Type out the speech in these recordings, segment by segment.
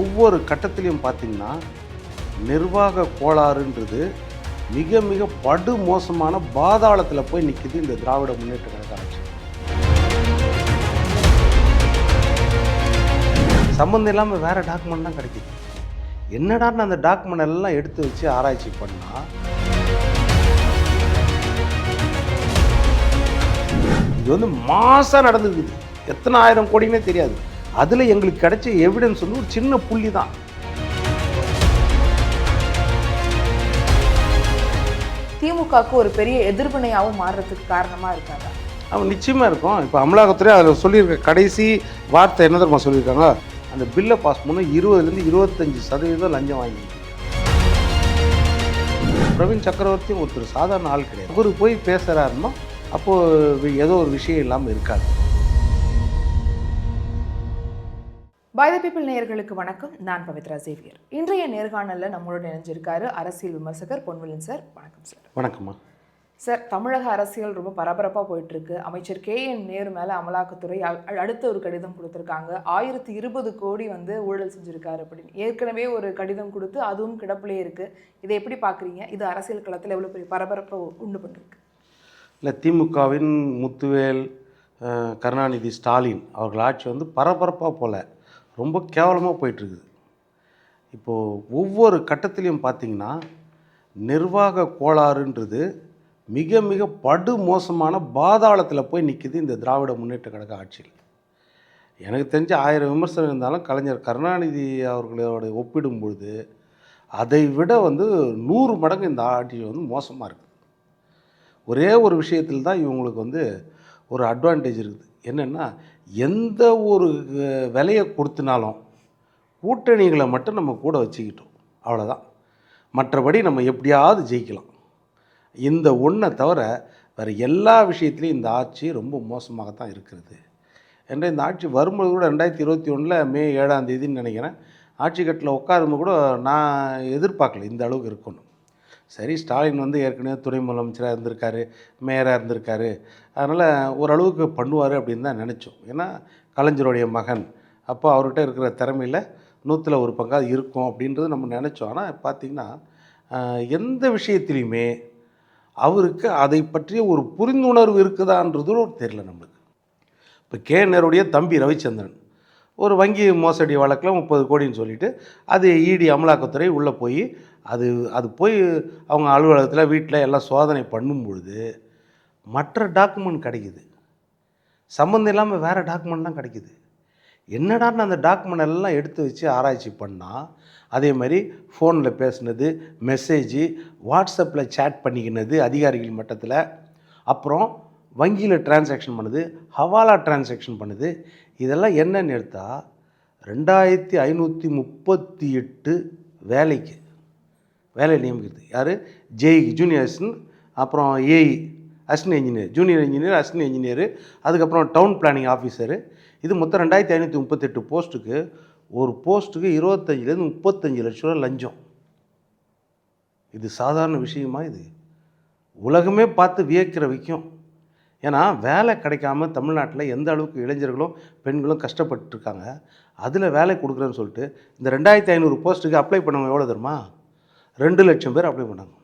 ஒவ்வொரு கட்டத்திலையும் பார்த்திங்கன்னா நிர்வாக கோளாறுன்றது மிக மிக படு மோசமான பாதாளத்தில் போய் நிற்கிது இந்த திராவிட முன்னேற்ற கழக ஆட்சி. சம்மந்தம் இல்லாமல் வேறு டாக்குமெண்ட் தான் கிடைக்கிது. என்னடான்னு அந்த டாக்குமெண்ட் எல்லாம் எடுத்து வச்சு ஆராய்ச்சி பண்ணால் இது வந்து மாசாக நடந்துருக்குது. எத்தனை ஆயிரம் கோடினே தெரியாது. அதில் எங்களுக்கு கிடைச்ச எவிடன்ஸ் வந்து ஒரு சின்ன புள்ளி தான். திமுகவுக்கு ஒரு பெரிய எதிர்வினையாகவும் மாறுறதுக்கு காரணமாக இருக்காங்க. அவன் நிச்சயமாக இருக்கும். இப்போ அமலாக்கத்துறை அதில் சொல்லியிருக்க கடைசி வார்த்தை என்ன தெரியுமா சொல்லியிருக்காங்க? அந்த பில்லை பாஸ் பண்ண 20% 25% லஞ்சம் வாங்கி. பிரவீன் சக்கரவர்த்தியும் ஒருத்தர் சாதாரண ஆள் கிடையாது. அவரு போய் பேசுகிறாருன்னா அப்போது ஏதோ ஒரு விஷயம் இல்லாமல் இருக்காது. பை தி பீப்பிள் நேயர்களுக்கு வணக்கம். நான் பவித்ரா சேவியர். இன்றைய நேர்காணலில் நம்மளோட இணைஞ்சிருக்காரு அரசியல் விமர்சகர் பொன்விலன் சார். வணக்கம் சார். வணக்கம்மா. சார், தமிழக அரசியல் ரொம்ப பரபரப்பாக போயிட்டுருக்கு. அமைச்சர் KN நேரு மேலே அமலாக்கத்துறை அடுத்த ஒரு கடிதம் கொடுத்துருக்காங்க. 1020 கோடி வந்து ஊழல் செஞ்சுருக்காரு அப்படின்னு ஏற்கனவே ஒரு கடிதம் கொடுத்து அதுவும் கிடப்பிலே இருக்குது. இதை எப்படி பார்க்குறீங்க? இது அரசியல் களத்தில் எவ்வளோ பெரிய பரபரப்பை உண்டு பண்ணிருக்கு? இல்லை, திமுகவின் முத்துவேல், கருணாநிதி, ஸ்டாலின் அவர்கள் ஆட்சி வந்து பரபரப்பாக போல் ரொம்ப கேவலமாக போயிட்டுருக்குது. இப்போது ஒவ்வொரு கட்டத்திலையும் பார்த்திங்கன்னா நிர்வாக கோளாறுன்றது மிக மிக படு மோசமான பாதாளத்தில் போய் நிற்கிது இந்த திராவிட முன்னேற்ற கழக ஆட்சியில். எனக்கு தெரிஞ்ச 1000 விமர்சனம் இருந்தாலும் கலைஞர் கருணாநிதி அவர்களோட ஒப்பிடும்பொழுது அதை விட வந்து 100 மடங்கு இந்த ஆட்சி வந்து மோசமாக இருக்குது. ஒரே ஒரு விஷயத்தில் தான் இவங்களுக்கு வந்து ஒரு அட்வான்டேஜ் இருக்குது. என்னென்னா, எந்த ஒரு விலையை கொடுத்தினாலும் கூட்டணிகளை மட்டும் நம்ம கூட வச்சுக்கிட்டோம், அவ்வளோதான். மற்றபடி நம்ம எப்படியாவது ஜெயிக்கலாம். இந்த ஒன்றை தவிர வேறு எல்லா விஷயத்துலையும் இந்த ஆட்சி ரொம்ப மோசமாகத்தான் இருக்கிறது. என்ற இந்த ஆட்சி வரும்போது கூட 2021 மே 7 நினைக்கிறேன், ஆட்சி கட்டில் உட்காரும்போது கூட நான் எதிர்பார்க்கல இந்த அளவுக்கு இருக்கணும். சரி, ஸ்டாலின் வந்து ஏற்கனவே துணை முதலமைச்சராக இருந்திருக்காரு, மேயராக இருந்திருக்காரு, அதனால் ஓரளவுக்கு பண்ணுவார் அப்படின்னு தான் நினச்சோம். ஏன்னா கலைஞருடைய மகன், அப்போ அவர்கிட்ட இருக்கிற திறமையில் 100ல் 1 பங்காவது இருக்கும் அப்படின்றது நம்ம நினச்சோம். ஆனால் பார்த்திங்கன்னா எந்த விஷயத்துலையுமே அவருக்கு அதை பற்றிய ஒரு புரிந்துணர்வு இருக்குதான்றது தெரியல நம்மளுக்கு. இப்போ நேருடைய தம்பி ரவிச்சந்திரன் ஒரு வங்கி மோசடி வழக்கில் 30 கோடின்னு சொல்லிவிட்டு அது இடி அமலாக்கத்துறை உள்ளே போய் அது போய் அவங்க அலுவலகத்தில் வீட்டில் எல்லாம் சோதனை பண்ணும் பொழுது மற்ற டாக்குமெண்ட் கிடைக்குது. சம்மந்தம் இல்லாமல் வேறு டாக்குமெண்ட் தான் கிடைக்குது. என்னடான்னு அந்த டாக்குமெண்ட் எல்லாம் எடுத்து வச்சு ஆராய்ச்சி பண்ணால் அதே மாதிரி ஃபோனில் பேசுனது, மெசேஜு, வாட்ஸ்அப்பில் சேட் பண்ணிக்கினது அதிகாரிகள் மட்டத்தில், அப்புறம் வங்கியில் டிரான்சாக்ஷன் பண்ணுது, ஹவாலா டிரான்சாக்ஷன் பண்ணுது, இதெல்லாம் என்னன்னு எடுத்தால் 2538 வேலை நியமிக்கிறது. யார்? ஜேஇ ஜூனியர் அசிஸ்டன்ட், அப்புறம் AE assistant engineer, junior engineer, assistant engineer, அதுக்கப்புறம் டவுன் பிளானிங் ஆஃபீஸரு. இது மொத்தம் 2538 போஸ்ட்டுக்கு ஒரு போஸ்ட்டுக்கு 25லேருந்து 35 லட்ச ரூபா லஞ்சம். இது சாதாரண விஷயமா? இது உலகமே பார்த்து வியக்கிற விஷயம். ஏன்னா வேலை கிடைக்காம தமிழ்நாட்டில் எந்த அளவுக்கு இளைஞர்களும் பெண்களும் கஷ்டப்பட்டுருக்காங்க. அதில் வேலை கொடுக்குறேன்னு சொல்லிட்டு இந்த 2500 போஸ்ட்டுக்கு அப்ளை பண்ணவங்க எவ்வளோ தெரியுமா? 2 லட்சம் பேர் அப்ளை பண்ணாங்க.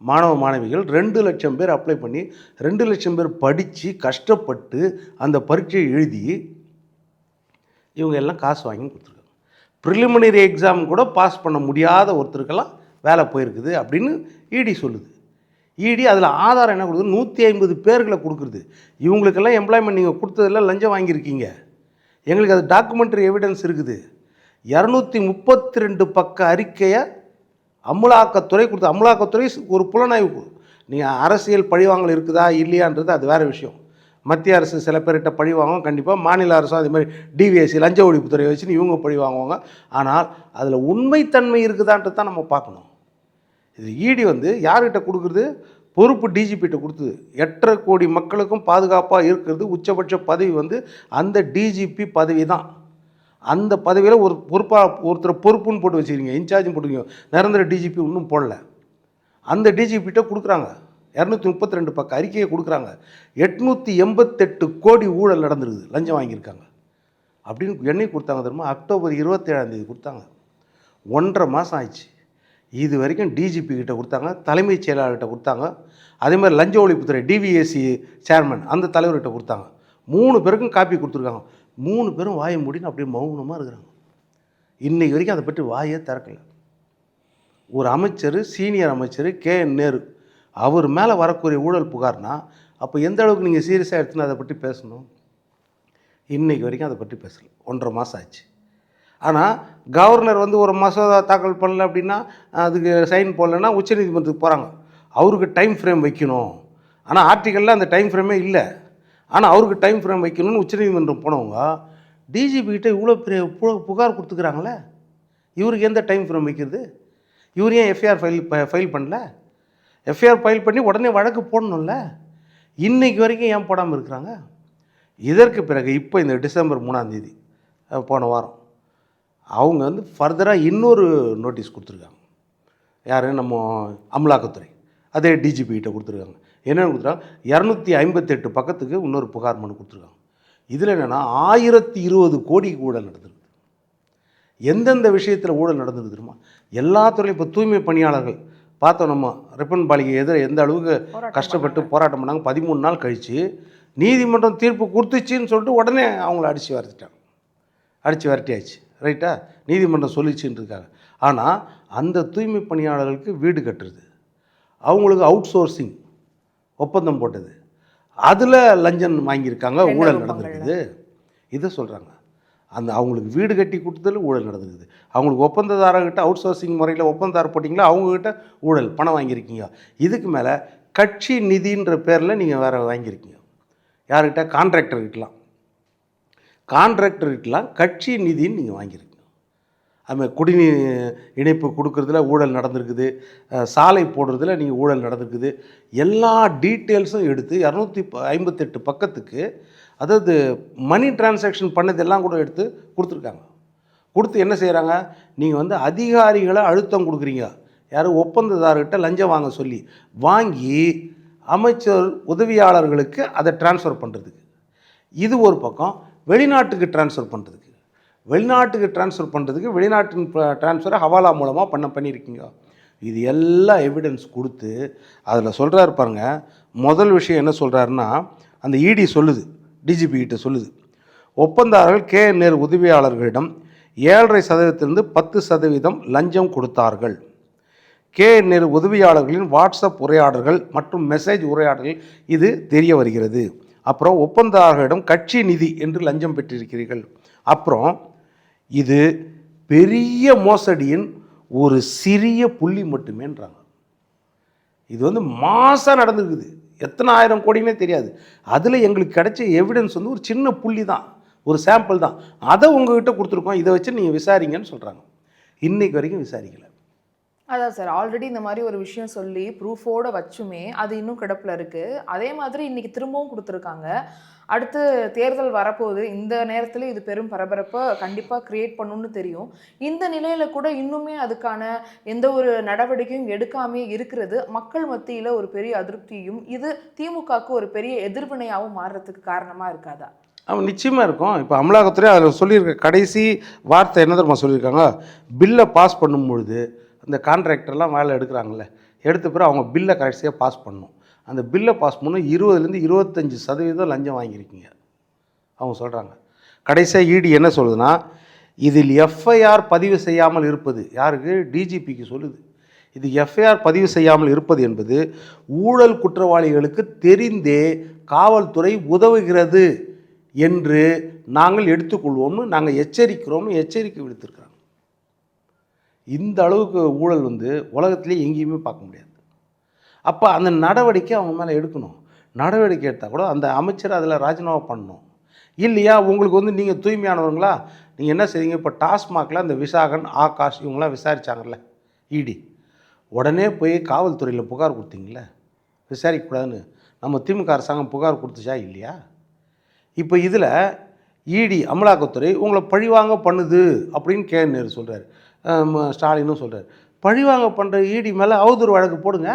மாணவ மாணவிகள் 2 லட்சம் பேர் அப்ளை பண்ணி 2 லட்சம் பேர் படித்து கஷ்டப்பட்டு அந்த பரீட்சையை எழுதி இவங்க எல்லாம் காசு வாங்கி கொடுத்துருக்காங்க. ப்ரிலிமினரி எக்ஸாம் கூட பாஸ் பண்ண முடியாத ஒருத்தருக்கெல்லாம் வேலை போயிருக்குது அப்படின்னு இடி சொல்லுது. இடி அதில் ஆதாரம் என்ன கொடுக்குது? 150 பேர்களை கொடுக்குறது. இவங்களுக்கெல்லாம் எம்ப்ளாய்மெண்ட் நீங்கள் கொடுத்ததில் லஞ்சம் வாங்கியிருக்கீங்க, எங்களுக்கு அது டாக்குமெண்ட்ரி எவிடன்ஸ் இருக்குது. 232 பக்க அறிக்கையை அமலாக்கத்துறை கொடுத்து, அமலாக்கத்துறை ஒரு புலனாய்வு. நீங்கள் அரசியல் பழிவாங்கல் இருக்குதா இல்லையான்றது அது வேறு விஷயம். மத்திய அரசு சில பேர்கிட்ட பழி வாங்குவோம், கண்டிப்பாக மாநில அரசும் அதே மாதிரி டிவிஎஸ்சி லஞ்ச ஒழிப்புத்துறை வச்சுன்னு இவங்க பழி வாங்குவாங்க. ஆனால் அதில் உண்மைத்தன்மை இருக்குதான்றது தான் நம்ம பார்க்கணும். இது இடி வந்து யார்கிட்ட கொடுக்குறது? பொறுப்பு டிஜிபிகிட்ட கொடுத்தது. 8.5 கோடி மக்களுக்கும் பாதுகாப்பாக இருக்கிறது உச்சபட்ச பதவி வந்து அந்த டிஜிபி பதவி தான். அந்த பதவியில் ஒரு ஒருத்தர் பொறுப்புன்னு போட்டு வச்சுக்கிறீங்க, இன்சார்ஜும் போட்டுருக்கீங்க, நிரந்தர டிஜிபி இன்னும் போடல. அந்த டிஜிபிகிட்ட கொடுக்குறாங்க, 232 பக்க அறிக்கையை கொடுக்குறாங்க. 888 கோடி ஊழல் நடந்துருக்குது, லஞ்சம் வாங்கியிருக்காங்க. அப்படின்னு என்னைக்கு கொடுத்தாங்க தெரியுமா? அக்டோபர் 27 கொடுத்தாங்க. 1.5 மாதம் ஆயிடுச்சு. இது வரைக்கும் டிஜிபி கிட்ட கொடுத்தாங்க, தலைமைச் செயலாளர்கிட்ட கொடுத்தாங்க, அதே மாதிரி லஞ்ச ஒழிப்புத்துறை டிவிஎஸ்சி சேர்மன் அந்த தலைவர்கிட்ட கொடுத்தாங்க. 3 பேருக்கும் காப்பி கொடுத்துருக்காங்க. 3 பேரும் வாயை மூடின்னு அப்படியே மௌனமாக இருக்கிறாங்க. இன்றைக்கு வரைக்கும் அதை பற்றி வாயே திறக்கலை. ஒரு அமைச்சர், சீனியர் அமைச்சர் KN நேரு, அவர் மேலே வரக்கூடிய ஊழல் புகார்னா அப்போ எந்த அளவுக்கு நீங்கள் சீரியஸாக எடுத்துன்னு அதை பற்றி பேசணும்? இன்றைக்கு வரைக்கும் அதை பற்றி பேசலை. 1.5 மாதம் ஆச்சு. ஆனால் கவர்னர் வந்து ஒரு மசோதா தாக்கல் பண்ணல அப்படின்னா, அதுக்கு சைன் போடலைன்னா உச்சநீதிமன்றத்துக்கு போகிறாங்க. அவருக்கு டைம் ஃப்ரேம் வைக்கணும். ஆனால் ஆர்டிக்கலில் அந்த டைம் ஃப்ரேமே இல்லை. ஆனால் அவருக்கு டைம் ஃப்ரேம் வைக்கணும்னு உச்சநீதிமன்றம் போனவங்க டிஜிபி கிட்ட இவ்வளோ பெரிய புகார் கொடுத்துக்கிறாங்களே, இவருக்கு எந்த டைம் ஃப்ரேம் வைக்கிறது? இவர் ஏன் எஃப்ஐஆர் ஃபைல் பண்ணல? எஃப்ஐஆர் ஃபைல் பண்ணி உடனே வழக்கு போடணும்ல. இன்றைக்கு வரைக்கும் ஏன் போடாமல் இருக்கிறாங்க? இதற்கு பிறகு இப்போ இந்த டிசம்பர் 3 போன வாரம் அவங்க வந்து ஃபர்தராக இன்னொரு நோட்டீஸ் கொடுத்துருக்காங்க. யார்? நம்ம அமலாக்கத்துறை. அதே டிஜிபி கிட்ட கொடுத்துருக்காங்க. என்னென்னு கொடுத்துருக்காங்க? 258 பக்கத்துக்கு இன்னொரு புகார் மனு கொடுத்துருக்காங்க. இதில் என்னென்னா 1020 கோடிக்கு ஊழல் நடந்திருக்கு. எந்தெந்த விஷயத்தில் ஊழல் நடந்தது தெரியுமா? எல்லா துறையிலும். இப்போ தூய்மை பணியாளர்கள் பார்த்தோம், நம்ம ரிப்பன் பாலிகை எந்த அளவுக்கு கஷ்டப்பட்டு போராட்டம் பண்ணாங்க. 13 நாள் கழித்து நீதிமன்றம் தீர்ப்பு கொடுத்துச்சின்னு சொல்லிட்டு உடனே அவங்கள அடித்து விரட்டியாச்சு. ரைட்டா? நீதிமன்றம் சொல்லிச்சின்னு இருக்காங்க. ஆனால் அந்த தூய்மை பணியாளர்களுக்கு வீடு கட்டுறது, அவங்களுக்கு அவுட் சோர்சிங் ஒப்பந்தம் போட்டது, அதில் லஞ்சம் வாங்கியிருக்காங்க, ஊழல் நடந்திருக்குது. இதை சொல்கிறாங்க. அவங்களுக்கு வீடு கட்டி கொடுத்ததில் ஊழல் நடந்திருக்குது. அவங்களுக்கு ஒப்பந்ததாரர்கிட்ட அவுட் சோர்சிங் முறையில் ஒப்பந்ததாரர் போட்டிங்களா, அவங்கக்கிட்ட ஊழல் பணம் வாங்கியிருக்கீங்க. இதுக்கு மேலே கட்சி நிதின்ற பேரில் நீங்கள் வேறு வாங்கியிருக்கீங்க. யார்கிட்ட? கான்ட்ராக்டர்கிட்டலாம் கட்சி நிதின்னு நீங்கள் வாங்கியிருக்கீங்க. அதுமாதிரி குடிநீர் இணைப்பு கொடுக்குறதுல ஊழல் நடந்திருக்குது, சாலை போடுறதுல நீங்கள் ஊழல் நடந்திருக்குது. எல்லா டீட்டெயில்ஸும் எடுத்து 258 பக்கத்துக்கு, அதாவது மணி டிரான்சாக்ஷன் பண்ணதெல்லாம் கூட எடுத்து கொடுத்துருக்காங்க. கொடுத்து என்ன செய்கிறாங்க? நீங்கள் வந்து அதிகாரிகளை அழுத்தம் கொடுக்குறீங்க. யாரும் ஒப்பந்ததாரர்கிட்ட லஞ்சம் வாங்க சொல்லி வாங்கி அமைச்சர் உதவியாளர்களுக்கு அதை ட்ரான்ஸ்ஃபர் பண்ணுறதுக்கு. இது ஒரு பக்கம். வெளிநாட்டுக்கு ட்ரான்ஸ்ஃபர் பண்ணுறதுக்கு வெளிநாட்டின் ட்ரான்ஸ்ஃபரை ஹவாலா மூலமாக பண்ணியிருக்கீங்க. இது எல்லாம் எவிடன்ஸ் கொடுத்து அதில் சொல்கிறாரு பாருங்க. முதல் விஷயம் என்ன சொல்கிறாருன்னா, அந்த இடி சொல்லுது, டிஜிபி கிட்ட சொல்லுது, ஒப்பந்தாரர்கள் KN நேரு உதவியாளர்களிடம் 7.5% 10% லஞ்சம் கொடுத்தார்கள். KN நேரு உதவியாளர்களின் வாட்ஸ்அப் உரையாடல்கள் மற்றும் மெசேஜ் உரையாடல்கள் இது தெரிய வருகிறது. அப்புறம் ஒப்பந்தாரர்களிடம் கட்சி நிதி என்று லஞ்சம் பெற்றிருக்கிறீர்கள். அப்புறம் இது பெரிய மோசடியின் ஒரு சிறிய புள்ளி மட்டுமேன்றாங்க. இது வந்து மாசாக நடந்துருக்குது. எத்தனை ஆயிரம் கோடினே தெரியாது. அதில் எங்களுக்கு கிடைச்ச எவிடன்ஸ் வந்து ஒரு சின்ன புள்ளி தான், ஒரு சாம்பிள் தான். அதை உங்ககிட்ட கொடுத்துருக்கோம், இதை வச்சு நீங்கள் விசாரிங்கன்னு சொல்கிறாங்க. இன்றைக்கு வரைக்கும் விசாரிக்கலை. அதான் சார், ஆல்ரெடி இந்த மாதிரி ஒரு விஷயம் சொல்லி ப்ரூஃபோடு வச்சுமே அது இன்னும் கிடப்பில் இருக்குது. அதே மாதிரி இன்றைக்கி திரும்பவும் கொடுத்துருக்காங்க. அடுத்து தேர்தல் வரப்போகுது. இந்த நேரத்தில் இது பெரும் பரபரப்பை கண்டிப்பாக க்ரியேட் பண்ணணும்னு தெரியும். இந்த நிலையில் கூட இன்னுமே அதுக்கான எந்த ஒரு நடவடிக்கையும் எடுக்காமே இருக்கிறது மக்கள் மத்தியில் ஒரு பெரிய அதிருப்தியும், இது திமுகவுக்கு ஒரு பெரிய எதிர்வினையாகவும் மாறுறதுக்கு காரணமாக இருக்காதா? அவன் நிச்சயமாக இருக்கும். இப்போ அமலாக்கத்துறை அதில் சொல்லியிருக்க கடைசி வார்த்தை என்ன தெரியுமா சொல்லியிருக்காங்க? பில்லை பாஸ் பண்ணும்பொழுது அந்த கான்ட்ராக்டர்லாம் வேலை எடுக்கிறாங்களே, எடுத்த பிறகு அவங்க பில்லை கடைசியாக பாஸ் பண்ணணும். அந்த பில்லை பாஸ் பண்ணணும் 20% 25% லஞ்சம் வாங்கியிருக்கீங்க அவங்க சொல்கிறாங்க. கடைசியாக இடி என்ன சொல்லுதுன்னா, இதில் எஃப்ஐஆர் பதிவு செய்யாமல் இருப்பது, யாருக்கு? டிஜிபிக்கு சொல்லுது. இது எஃப்ஐஆர் பதிவு செய்யாமல் இருப்பது என்பது ஊழல் குற்றவாளிகளுக்கு தெரிந்தே காவல்துறை உதவுகிறது என்று நாங்கள் எடுத்துக்கொள்வோம்னு நாங்கள் எச்சரிக்கிறோம்னு எச்சரிக்கை விடுத்திருக்கிறாங்க. இந்த அளவுக்கு ஊழல் வந்து உலகத்திலே எங்கேயுமே பார்க்க முடியாது. அப்போ அந்த நடவடிக்கை அவங்க மேலே எடுக்கணும். நடவடிக்கை எடுத்தால் கூட அந்த அமைச்சர் அதில் ராஜினாமா பண்ணணும். இல்லையா உங்களுக்கு வந்து நீங்கள் தூய்மையானவங்களா, நீங்கள் என்ன செய்வீங்க? இப்போ டாஸ்மாகில் அந்த விசாகன், ஆகாஷ் இவங்களாம் விசாரித்தாங்கல்ல இடி, உடனே போய் காவல்துறையில் புகார் கொடுத்தீங்களே, விசாரிக்கக்கூடாதுன்னு நம்ம திமுக அரசாங்கம் புகார் கொடுத்துச்சா இல்லையா? இப்போ இதில் இடி அமலாக்கத்துறை உங்களை பழிவாங்க பண்ணுது அப்படின்னு KN நேரு சொல்கிறார், ஸ்டாலினும் சொல்கிறார். பழிவாங்க பண்ணுற இடி மேலே அவதூறு வழக்கு போடுங்க,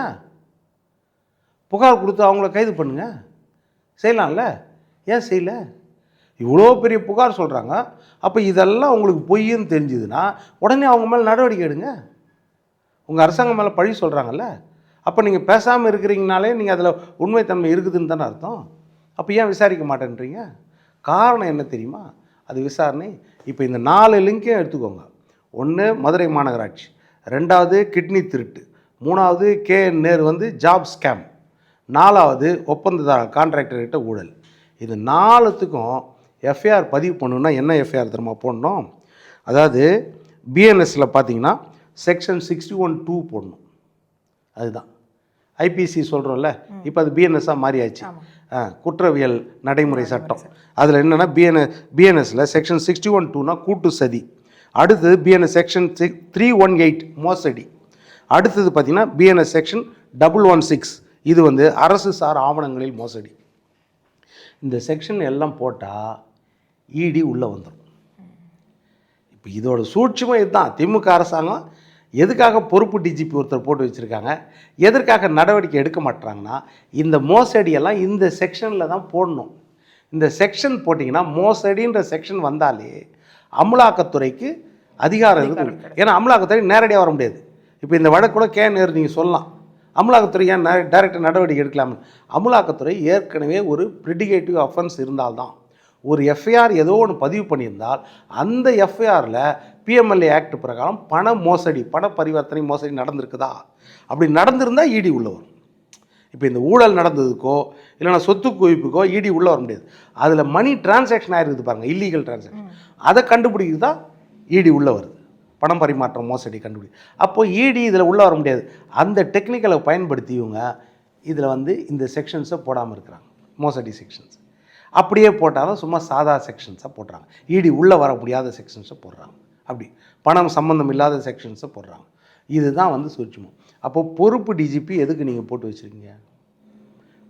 புகார் கொடுத்து அவங்கள கைது பண்ணுங்க, செய்யலாம்ல, ஏன் செய்யலை? இவ்வளோ பெரிய புகார் சொல்கிறாங்க. அப்போ இதெல்லாம் உங்களுக்கு பொய்ன்னு தெரிஞ்சுதுன்னா உடனே அவங்க மேலே நடவடிக்கை எடுங்க. உங்கள் அரசாங்கம் மேலே பழி சொல்கிறாங்கல்ல, அப்போ நீங்கள் பேசாமல் இருக்கிறீங்கனாலே நீங்கள் அதில் உண்மைத்தன்மை இருக்குதுன்னு தானே அர்த்தம். அப்போ ஏன் விசாரிக்க மாட்டேன்றீங்க? காரணம் என்ன தெரியுமா? அது விசாரணை. இப்போ இந்த 4 லிங்கையும் எடுத்துக்கோங்க. 1 மதுரை மாநகராட்சி, 2வது கிட்னி திருட்டு, 3வது KN நேரு வந்து ஜாப் ஸ்கேம், 4வது ஒப்பந்ததாரர் கான்ட்ராக்டர்கிட்ட ஊழல். இது 4த்துக்கும் எஃப்ஐஆர் பதிவு பண்ணணுன்னா என்ன எஃப்ஐஆர் தெரியுமா போடணும்? அதாவது பிஎன்எஸில் பார்த்தீங்கன்னா செக்ஷன் 61(2) போடணும். அதுதான் ஐபிசி சொல்கிறோம்ல, இப்போ அது பிஎன்எஸ்ஸாக மாறியாச்சு, குற்றவியல் நடைமுறை சட்டம். அதில் என்னென்னா பிஎன்எஸில் செக்ஷன் 61(2)னா கூட்டு சதி. அடுத்தது பிஎன்எஸ் செக்ஷன் 318 மோசடி. அடுத்தது பார்த்திங்கன்னா பிஎன்எஸ் செக்ஷன் 116 இது வந்து அரசு சார் ஆவணங்களில் மோசடி. இந்த செக்ஷன் எல்லாம் போட்டால் இடி உள்ளே வந்துடும். இப்போ இதோட சூட்சுமம் இதுதான். திமுக அரசாங்கம் எதுக்காக பொறுப்பு டிஜிபி ஒருத்தர் போட்டு வச்சுருக்காங்க, எதற்காக நடவடிக்கை எடுக்க மாட்டாங்கன்னா இந்த மோசடியெல்லாம் இந்த செக்ஷனில் தான் போடணும். இந்த செக்ஷன் போட்டிங்கன்னா மோசடின்ற செக்ஷன் வந்தாலே அமலாக்கத்துறைக்கு அதிகாரம் இருக்குது. ஏன்னா அமலாக்கத்துறை நேரடியாக வர முடியாது. இப்போ இந்த வழக்கு கூட KN நேரு நீங்கள் சொல்லலாம், அமலாக்கத்துறை ஏன் டைரக்டாக நடவடிக்கை எடுக்கலாம்னு. அமலாக்கத்துறை ஏற்கனவே ஒரு ப்ரிடிகேட்டிவ் அஃபென்ஸ் இருந்தால்தான், ஒரு எஃப்ஐஆர் ஏதோ ஒன்று பதிவு பண்ணியிருந்தால் அந்த எஃப்ஐஆரில் PMLA ஆக்ட் பிரகாரம் பண மோசடி, பண பரிவர்த்தனை மோசடி நடந்திருக்குதா, அப்படி நடந்திருந்தால் இடி உள்ள வரும். இப்போ இந்த ஊழல் நடந்ததுக்கோ இல்லைனா சொத்து குவிப்புக்கோ இடி உள்ளே வர முடியாது. அதில் மணி டிரான்சாக்ஷன் ஆகிருக்குது பாருங்கள், இல்லீகல் டிரான்சாக்ஷன், அதை கண்டுபிடிக்கிறது தான் இடி உள்ளே வருது. பணம் பரிமாற்றம் மோசடி கண்டுபிடி. அப்போது இடி இதில் உள்ளே வர முடியாது. அந்த டெக்னிக்கலை பயன்படுத்தி இவங்க இதில் வந்து இந்த செக்ஷன்ஸை போடாமல் இருக்கிறாங்க, மோசடி செக்ஷன்ஸ். அப்படியே போட்டாலும் சும்மா சாதா செக்ஷன்ஸை போடுறாங்க, இடி உள்ளே வர முடியாத செக்ஷன்ஸை போடுறாங்க, அப்படி பணம் சம்மந்தம் இல்லாத செக்ஷன்ஸை போடுறாங்க. இதுதான் வந்து சூட்சுமம். அப்போது பொறுப்பு டிஜிபி எதுக்கு நீங்கள் போட்டு வச்சுருக்கீங்க?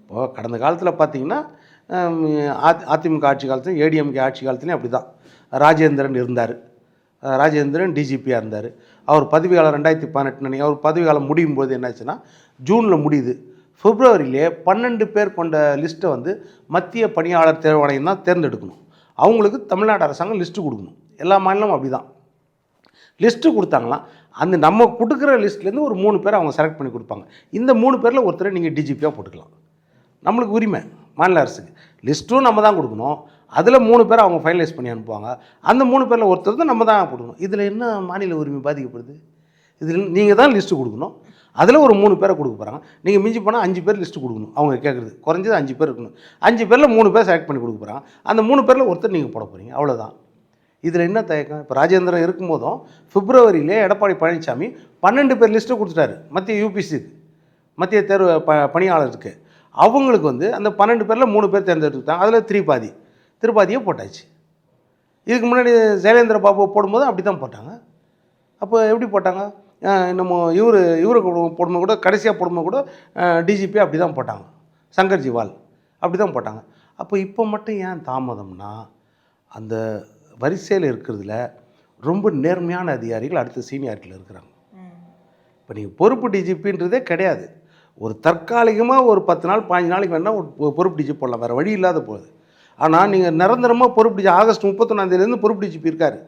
இப்போது கடந்த காலத்தில் பார்த்தீங்கன்னா அதிமுக ஆட்சி காலத்துலையும் ADMK ஆட்சி காலத்துலையும் அப்படி தான். ராஜேந்திரன் இருந்தார், ராஜேந்திரன் டிஜிபியாக இருந்தார். அவர் பதவிக்காலம் 2018 அவர் பதவிக்காலம் முடியும் போது என்னாச்சுன்னா ஜூனில் முடியுது, பிப்ரவரியிலே 12 பேர் கொண்ட லிஸ்ட்டை வந்து மத்திய பணியாளர் தேர்வாணையம் தான் தேர்ந்தெடுக்கணும். அவங்களுக்கு தமிழ்நாடு அரசாங்கம் லிஸ்ட்டு கொடுக்கணும். எல்லா மாநிலமும் அப்படி தான் லிஸ்ட்டு கொடுத்தாங்களாம். அந்த நம்ம கொடுக்குற லிஸ்ட்லேருந்து ஒரு 3 பேர் அவங்க செலக்ட் பண்ணி கொடுப்பாங்க. இந்த 3 பேரில் ஒருத்தரை நீங்கள் டிஜிபியாக போட்டுக்கலாம். நம்மளுக்கு உரிமை, மாநில அரசுக்கு லிஸ்ட்டும் நம்ம தான் கொடுக்கணும். அதில் 3 பேர் அவங்க ஃபைனலைஸ் பண்ணி அனுப்புவாங்க. அந்த 3 பேரில் ஒருத்தர் தான் நம்ம தான் கொடுக்கணும். இதில் என்ன மாநில உரிமை பாதிக்கப்படுது? இதில் நீங்கள் தான் லிஸ்ட்டு கொடுக்கணும். அதில் ஒரு 3 பேரை கொடுக்க போகிறாங்க. நீங்கள் மிஞ்சி போனால் 5 பேர் லிஸ்ட்டு கொடுக்கணும். அவங்க கேட்குறது குறைஞ்சது 5 பேர் இருக்கணும். 5 பேரில் 3 பேர் செலக்ட் பண்ணி கொடுக்க போகிறாங்க. அந்த 3 பேரில் ஒருத்தர் நீங்கள் போட போகிறீங்க, அவ்வளோதான். இதில் என்ன தயக்கம்? இப்போ ராஜேந்திரன் இருக்கும்போதும் பிப்ரவரியிலே எடப்பாடி பழனிசாமி 12 பேர் லிஸ்ட்டு கொடுத்துட்டாரு மத்திய UPCக்கு, மத்திய தேர்வு பணியாளருக்கு. அவங்களுக்கு வந்து அந்த 12 பேரில் 3 பேர் தேர்ந்தெடுத்துட்டாங்க. அதில் திருப்பாதியை போட்டாச்சு. இதுக்கு முன்னாடி சைலேந்திர பாபு போடும்போது அப்படி தான் போட்டாங்க. அப்போ எப்படி போட்டாங்க? நம்ம இவருக்கு போடும்போது கூட, கடைசியாக போடும்போது கூட டிஜிபி அப்படி தான் போட்டாங்க, சங்கர் ஜிவால் அப்படி தான் போட்டாங்க. அப்போ இப்போ மட்டும் ஏன் தாமதம்னா, அந்த வரிசையில் இருக்கிறதுல ரொம்ப நேர்மையான அதிகாரிகள் அடுத்த சீனியாரிட்டியில் இருக்கிறாங்க. இப்போ நீங்கள் பொறுப்பு டிஜிபின்றதே கிடையாது. ஒரு தற்காலிகமாக ஒரு 10 நாள் 15 நாளைக்கு வேணால் ஒரு பொறுப்பு டிஜிபி போடலாம், வேறு வழி இல்லாத போகுது. ஆனால் நீங்கள் நிரந்தரமாக பொறுப்பு டிஜிபி ஆகஸ்ட் 31 பொறுப்பு டிஜிபி இருக்கார்.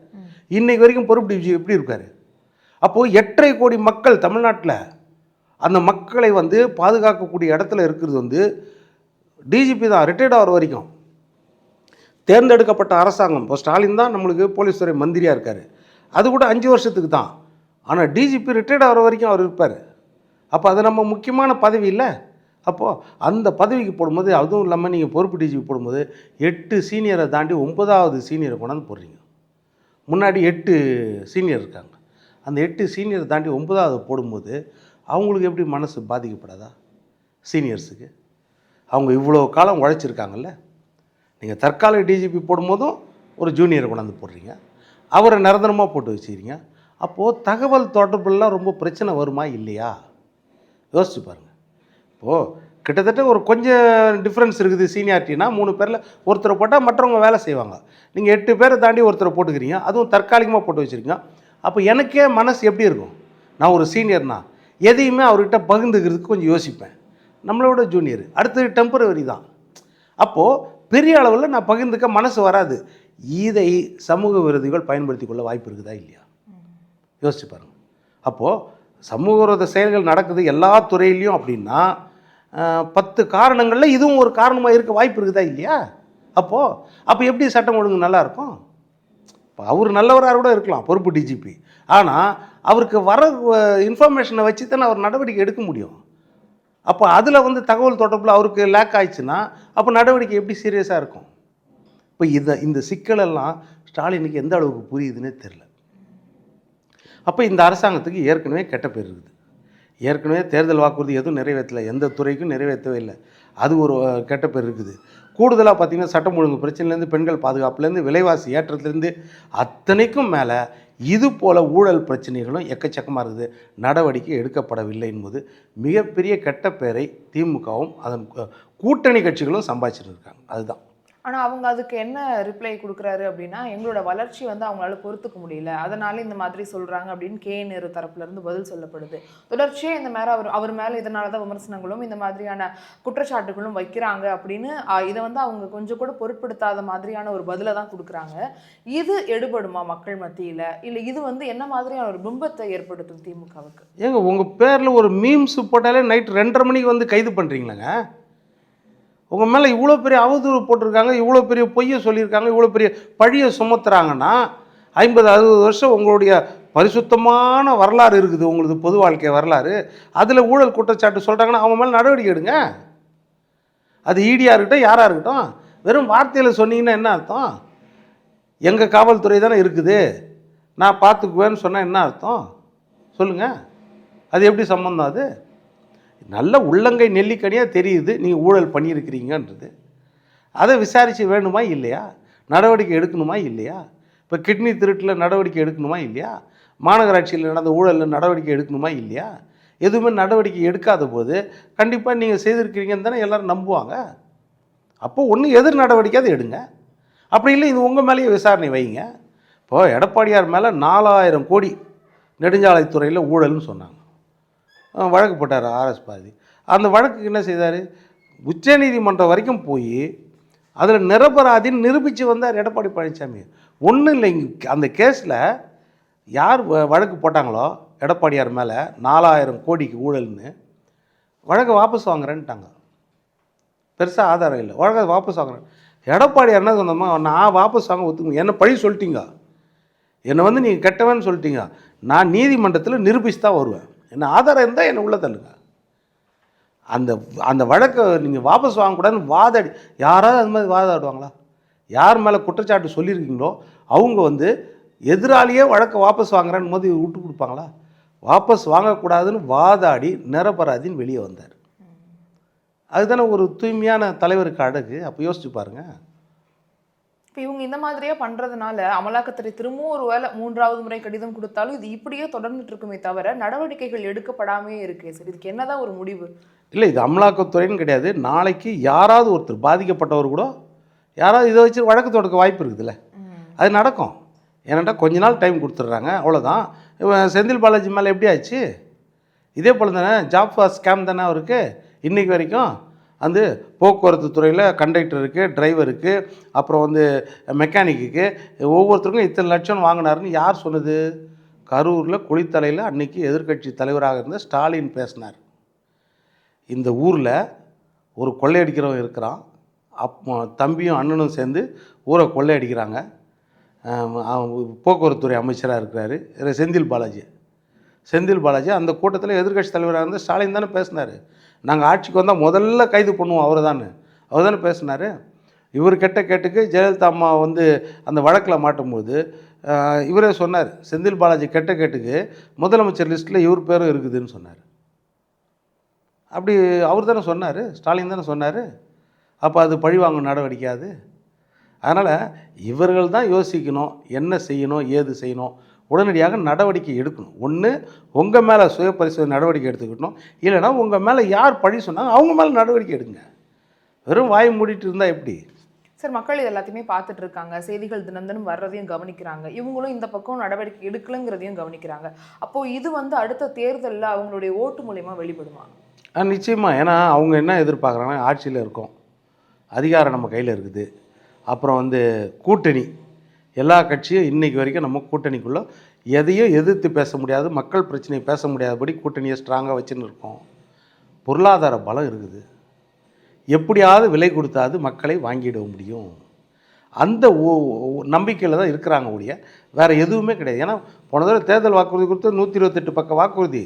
இன்றைக்கு வரைக்கும் பொறுப்பு டிஜிபி எப்படி இருக்கார்? அப்போது 8.5 கோடி மக்கள் தமிழ்நாட்டில், அந்த மக்களை வந்து பாதுகாக்கக்கூடிய இடத்துல இருக்கிறது வந்து டிஜிபி தான். ரிட்டையர்ட் ஆகிற வரைக்கும் தேர்ந்தெடுக்கப்பட்ட அரசாங்கம். இப்போ ஸ்டாலின் தான் நம்மளுக்கு போலீஸ் துறை மந்திரியாக இருக்கார், அது கூட 5 வருஷத்துக்கு தான். ஆனால் டிஜிபி ரிட்டையர்ட் ஆகிற வரைக்கும் அவர் இருப்பார். அப்போ அது நம்ம முக்கியமான பதவி இல்லை. அப்போது அந்த பதவிக்கு போடும்போது, அதுவும் இல்லாமல் நீங்கள் பொறுப்பு டிஜிபி போடும்போது 8 சீனியரை தாண்டி 9வது சீனியரை கொண்டாந்து போடுறீங்க. முன்னாடி 8 சீனியர் இருக்காங்க, அந்த 8 சீனியரை தாண்டி 9வது போடும்போது அவங்களுக்கு எப்படி மனசு பாதிக்கப்படாதா? சீனியர்ஸுக்கு அவங்க இவ்வளோ காலம் உழைச்சிருக்காங்கல்ல. நீங்கள் தற்காலிக டிஜிபி போடும்போதும் ஒரு ஜூனியரை கொண்டாந்து போடுறீங்க, அவரை நிரந்தரமாக போட்டு வச்சுக்கிறீங்க. அப்போது தகவல் தொடர்புலாம் ரொம்ப பிரச்சனை வருமா இல்லையா? யோசிச்சு பாருங்கள். இப்போது கிட்டத்தட்ட ஒரு கொஞ்சம் டிஃப்ரென்ஸ் இருக்குது. சீனியாரிட்டினா 3 பேரில் ஒருத்தரை போட்டால் மற்றவங்க வேலை செய்வாங்க. நீங்கள் 8 பேரை தாண்டி ஒருத்தரை போட்டுக்கிறீங்க, அதுவும் தற்காலிகமாக போட்டு வச்சுருக்கீங்க. அப்போ எனக்கே மனசு எப்படி இருக்கும்? நான் ஒரு சீனியர்னா எதையுமே அவர்கிட்ட பகிர்ந்துக்கிறதுக்கு கொஞ்சம் யோசிப்பேன். நம்மளோட ஜூனியர் அடுத்தது டெம்பரவரி தான். அப்போது பெரிய அளவில் நான் பகிர்ந்துக்க மனசு வராது. இதை சமூக விரோதிகள் பயன்படுத்தி கொள்ள வாய்ப்பு இருக்குதா இல்லையா? யோசிச்சு பாருங்கள். அப்போது சமூக விரோத செயல்கள் நடக்குது எல்லா துறையிலையும் அப்படின்னா 10 காரணங்களில் இதுவும் ஒரு காரணமாக இருக்க வாய்ப்பு இருக்குதா இல்லையா? அப்போ எப்படி சட்டம் ஒழுங்கு நல்லா இருக்கும்? இப்போ அவர் நல்லவராக கூட இருக்கலாம், பொறுப்பு டிஜிபி. ஆனால் அவருக்கு வர இன்ஃபர்மேஷனை வச்சு தானே அவர் நடவடிக்கை எடுக்க முடியும். அப்போ அதில் வந்து தகவல் தொடர்பில் அவருக்கு லேக் ஆயிடுச்சுன்னா அப்போ நடவடிக்கை எப்படி சீரியஸாக இருக்கும்? இப்போ இந்த சிக்கலெல்லாம் ஸ்டாலினுக்கு எந்த அளவுக்கு புரியுதுன்னே தெரில. அப்போ இந்த அரசாங்கத்துக்கு ஏற்கனவே கெட்ட பேர் இருக்குது. ஏற்கனவே தேர்தல் வாக்குறுதி எதுவும் நிறைவேற்றலை, எந்த துறைக்கும் நிறைவேற்றவே இல்லை. அது ஒரு கெட்ட பேர் இருக்குது. கூடுதலாக பார்த்திங்கன்னா சட்டம் ஒழுங்கு பிரச்சனைலேருந்து, பெண்கள் பாதுகாப்புலேருந்து, விலைவாசி ஏற்றத்துலேருந்து அத்தனைக்கும் மேலே இது போல் ஊழல் பிரச்சனைகளும் எக்கச்சக்கமாக இருக்குது. நடவடிக்கை எடுக்கப்படவில்லை என்பது மிகப்பெரிய கெட்ட பேரை திமுகவும் அதன் கூட்டணி கட்சிகளும் சம்பாதிச்சுட்டு இருக்காங்க. அதுதான். ஆனால் அவங்க அதுக்கு என்ன ரிப்ளை கொடுக்குறாரு அப்படின்னா, எங்களோட வளர்ச்சி வந்து அவங்களால பொறுத்துக்க முடியல, அதனால இந்த மாதிரி சொல்கிறாங்க அப்படின்னு நேரு தரப்புலேருந்து பதில் சொல்லப்படுது. தொடர்ச்சியாக இந்த மாதிரி அவர் மேலே இதனால தான் விமர்சனங்களும் இந்த மாதிரியான குற்றச்சாட்டுகளும் வைக்கிறாங்க அப்படின்னு இதை வந்து அவங்க கொஞ்சம் கூட பொருட்படுத்தாத மாதிரியான ஒரு பதிலை தான் கொடுக்குறாங்க. இது எடுபடுமா மக்கள் மத்தியில்? இல்லை இது வந்து என்ன மாதிரியான ஒரு பிம்பத்தை ஏற்படுத்தும் திமுகவுக்கு? ஏங்க உங்கள் பேரில் ஒரு மீம்ஸ் போட்டாலே நைட்டு 2:30 மணிக்கு வந்து கைது பண்ணுறீங்களாங்க? உங்கள் மேலே இவ்வளோ பெரிய அவதூறு போட்டிருக்காங்க, இவ்வளோ பெரிய பொய்யை சொல்லியிருக்காங்க, இவ்வளோ பெரிய பழியை சுமத்துறாங்கன்னா 50-60 வருஷம் உங்களுடைய பரிசுத்தமான வரலாறு இருக்குது, உங்களது பொது வாழ்க்கை வரலாறு. அதில் ஊழல் குற்றச்சாட்டு சொல்கிறாங்கன்னா அவங்க மேலே நடவடிக்கை எடுங்க. அது ஈடியாக இருக்கட்டும், யாராக இருக்கட்டும். வெறும் வார்த்தையில் சொன்னீங்கன்னா என்ன அர்த்தம்? எங்கள் காவல்துறை தானே இருக்குது, நான் பார்த்துக்குவேன்னு சொன்னால் என்ன அர்த்தம் சொல்லுங்கள்? அது எப்படி சம்பந்தம்? அது நல்ல உள்ளங்கை நெல்லிக்கனியாக தெரியுது நீங்கள் ஊழல் பண்ணியிருக்கிறீங்கன்றது. அதை விசாரித்து வேணுமா இல்லையா? நடவடிக்கை எடுக்கணுமா இல்லையா? இப்போ கிட்னி திருட்டில் நடவடிக்கை எடுக்கணுமா இல்லையா? மாநகராட்சியில் நடந்த ஊழலில் நடவடிக்கை எடுக்கணுமா இல்லையா? எதுவுமே நடவடிக்கை எடுக்காத போது கண்டிப்பாக நீங்கள் செய்திருக்கிறீங்கன்னு தானே எல்லோரும் நம்புவாங்க. அப்போது ஒன்று எதிர் நடவடிக்கையாவது எடுங்க. அப்படி இல்லை இது உங்கள் மேலேயே விசாரணை வைங்க. இப்போது எடப்பாடியார் மேலே 4000 கோடி நெடுஞ்சாலைத்துறையில் ஊழல்னு சொன்னாங்க. வழக்கு போட்டார் ஆர்எஸ் பாரதி. அந்த வழக்குக்கு என்ன செய்தார்? உச்சநீதிமன்றம் வரைக்கும் போய் அதில் நிரபராதின்னு நிரூபித்து வந்தார் எடப்பாடி பழனிசாமி. ஒன்றும் இல்லை, அந்த கேஸில் யார் வழக்கு போட்டாங்களோ எடப்பாடியார் மேலே 4000 கோடிக்கு ஊழல்னு, வழக்கை வாபஸ் வாங்குறேன்ட்டாங்க. பெருசாக ஆதாரம் இல்லை, வழக்கை வாபஸ் வாங்குறேன். எடப்பாடியார் என்ன சொன்னோமா, நான் வாபஸ் வாங்க ஒத்துக்குங்க, என்னை பழி சொல்லிட்டீங்க, என்னை வந்து நீங்கள் கெட்டவன்னு சொல்லிட்டீங்க, நான் நீதிமன்றத்தில் நிரூபிச்சு தான் வருவேன், என்ன ஆதாரம் இருந்தால் என்னை உள்ளே தள்ளுங்க. அந்த வழக்கை நீங்கள் வாபஸ் வாங்கக்கூடாதுன்னு வாதாடி, யாராவது அது மாதிரி வாதாடுவாங்களா? யார் மேலே குற்றச்சாட்டு சொல்லியிருக்கீங்களோ அவங்க வந்து எதிராளியே வழக்கை வாபஸ் வாங்குறேன்னு போது விட்டு கொடுப்பாங்களா? வாபஸ் வாங்கக்கூடாதுன்னு வாதாடி நிரபராதின்னு வெளியே வந்தார். அதுதானே ஒரு தூய்மையான தலைவருக்கு அழகு. அப்போ யோசிச்சு பாருங்கள். இப்போ இவங்க இந்த மாதிரியே பண்ணுறதுனால அமலாக்கத்துறை திரும்பவும் ஒரு வேளை 3வது முறை கடிதம் கொடுத்தாலும் இது இப்படியே தொடர்ந்துட்டு இருக்குமே தவிர நடவடிக்கைகள் எடுக்கப்படாமே இருக்கு. சரி, இதுக்கு என்னதான் ஒரு முடிவு? இல்லை, இது அமலாக்கத்துறைன்னு கிடையாது. நாளைக்கு யாராவது ஒருத்தர் பாதிக்கப்பட்டவர் கூட யாராவது இதை வச்சு வழக்கு தொடக்க வாய்ப்பு இருக்குதுல்ல, அது நடக்கும். ஏன்னாட்டா கொஞ்ச நாள் டைம் கொடுத்துட்றாங்க, அவ்வளோதான். செந்தில் பாலாஜி மேலே எப்படி ஆச்சு? இதே போல் தானே, ஜாப் ஃபார் ஸ்கேம் தானே அவருக்கு இன்றைக்கி வரைக்கும். அந்த போக்குவரத்து துறையில் கண்டக்டருக்கு, டிரைவருக்கு, அப்புறம் வந்து மெக்கானிக்கு, ஒவ்வொருத்தருக்கும் இத்தனை லட்சம் வாங்கினாருன்னு யார் சொன்னது? கரூரில் குளித்தலையில் அன்றைக்கி எதிர்க்கட்சி தலைவராக இருந்த ஸ்டாலின் பேசினார். இந்த ஊரில் ஒரு கொள்ளையடிக்கிறவன் இருக்கிறான், தம்பியும் அண்ணனும் சேர்ந்து ஊரை கொள்ளையடிக்கிறாங்க. போக்குவரத்துறை அமைச்சராக இருக்கிறாரு செந்தில் பாலாஜி. அந்த கூட்டத்தில் எதிர்க்கட்சி தலைவராக இருந்த ஸ்டாலின் தானே பேசினார். நாங்கள் ஆட்சிக்கு வந்தால் முதல்ல கைது பண்ணுவோம் அவர் தானே பேசினார். இவர் கெட்ட கேட்டுக்கு ஜெயலலிதா அம்மா வந்து அந்த வழக்கில் மாட்டும்போது இவரே சொன்னார், செந்தில் பாலாஜி கெட்ட கேட்டுக்கு முதலமைச்சர் லிஸ்ட்டில் இவர் பேரும் இருக்குதுன்னு சொன்னார். அப்படி அவர் தானே சொன்னார், ஸ்டாலின் தானே சொன்னார். அப்போ அது பழிவாங்கும் நடவடிக்கையாது. அதனால் இவர்கள் தான் யோசிக்கணும், என்ன செய்யணும், ஏது செய்யணும், உடனடியாக நடவடிக்கை எடுக்கணும். ஒன்று உங்கள் மேலே சுய பரிசோதனை நடவடிக்கை எடுத்துக்கிட்டணும், இல்லைனா உங்கள் மேலே யார் பழி சொன்னாங்க அவங்க மேலே நடவடிக்கை எடுங்க. வெறும் வாய் மூடிட்டு இருந்தால் எப்படி? சார், மக்கள் இது எல்லாத்தையுமே பார்த்துட்டு இருக்காங்க, செய்திகள் தினம் வர்றதையும் கவனிக்கிறாங்க, இவங்களும் இந்த பக்கம் நடவடிக்கை எடுக்கலைங்கிறதையும் கவனிக்கிறாங்க. அப்போது இது வந்து அடுத்த தேர்தலில் அவங்களுடைய ஓட்டு மூலயமா வெளிப்படுமா? நிச்சயமாக. ஏன்னா அவங்க என்ன எதிர்பார்க்குறாங்கன்னா, ஆட்சியில் இருக்கோம், அதிகாரம் நம்ம கையில் இருக்குது. அப்புறம் வந்து கூட்டணி, எல்லா கட்சியும் இன்றைக்கி வரைக்கும் நம்ம கூட்டணிக்குள்ளே எதையும் எதிர்த்து பேச முடியாது, மக்கள் பிரச்சனையை பேச முடியாதபடி கூட்டணியை ஸ்ட்ராங்காக வச்சுன்னு இருக்கோம். பொருளாதார பலம் இருக்குது. எப்படியாவது விலை கொடுத்தாது மக்களை வாங்கிட முடியும். அந்த நம்பிக்கையில் தான் இருக்கிறாங்க ஒழிய வேறு எதுவுமே கிடையாது. ஏன்னா போன தடவை தேர்தல் வாக்குறுதி கொடுத்து 128 பக்க வாக்குறுதி.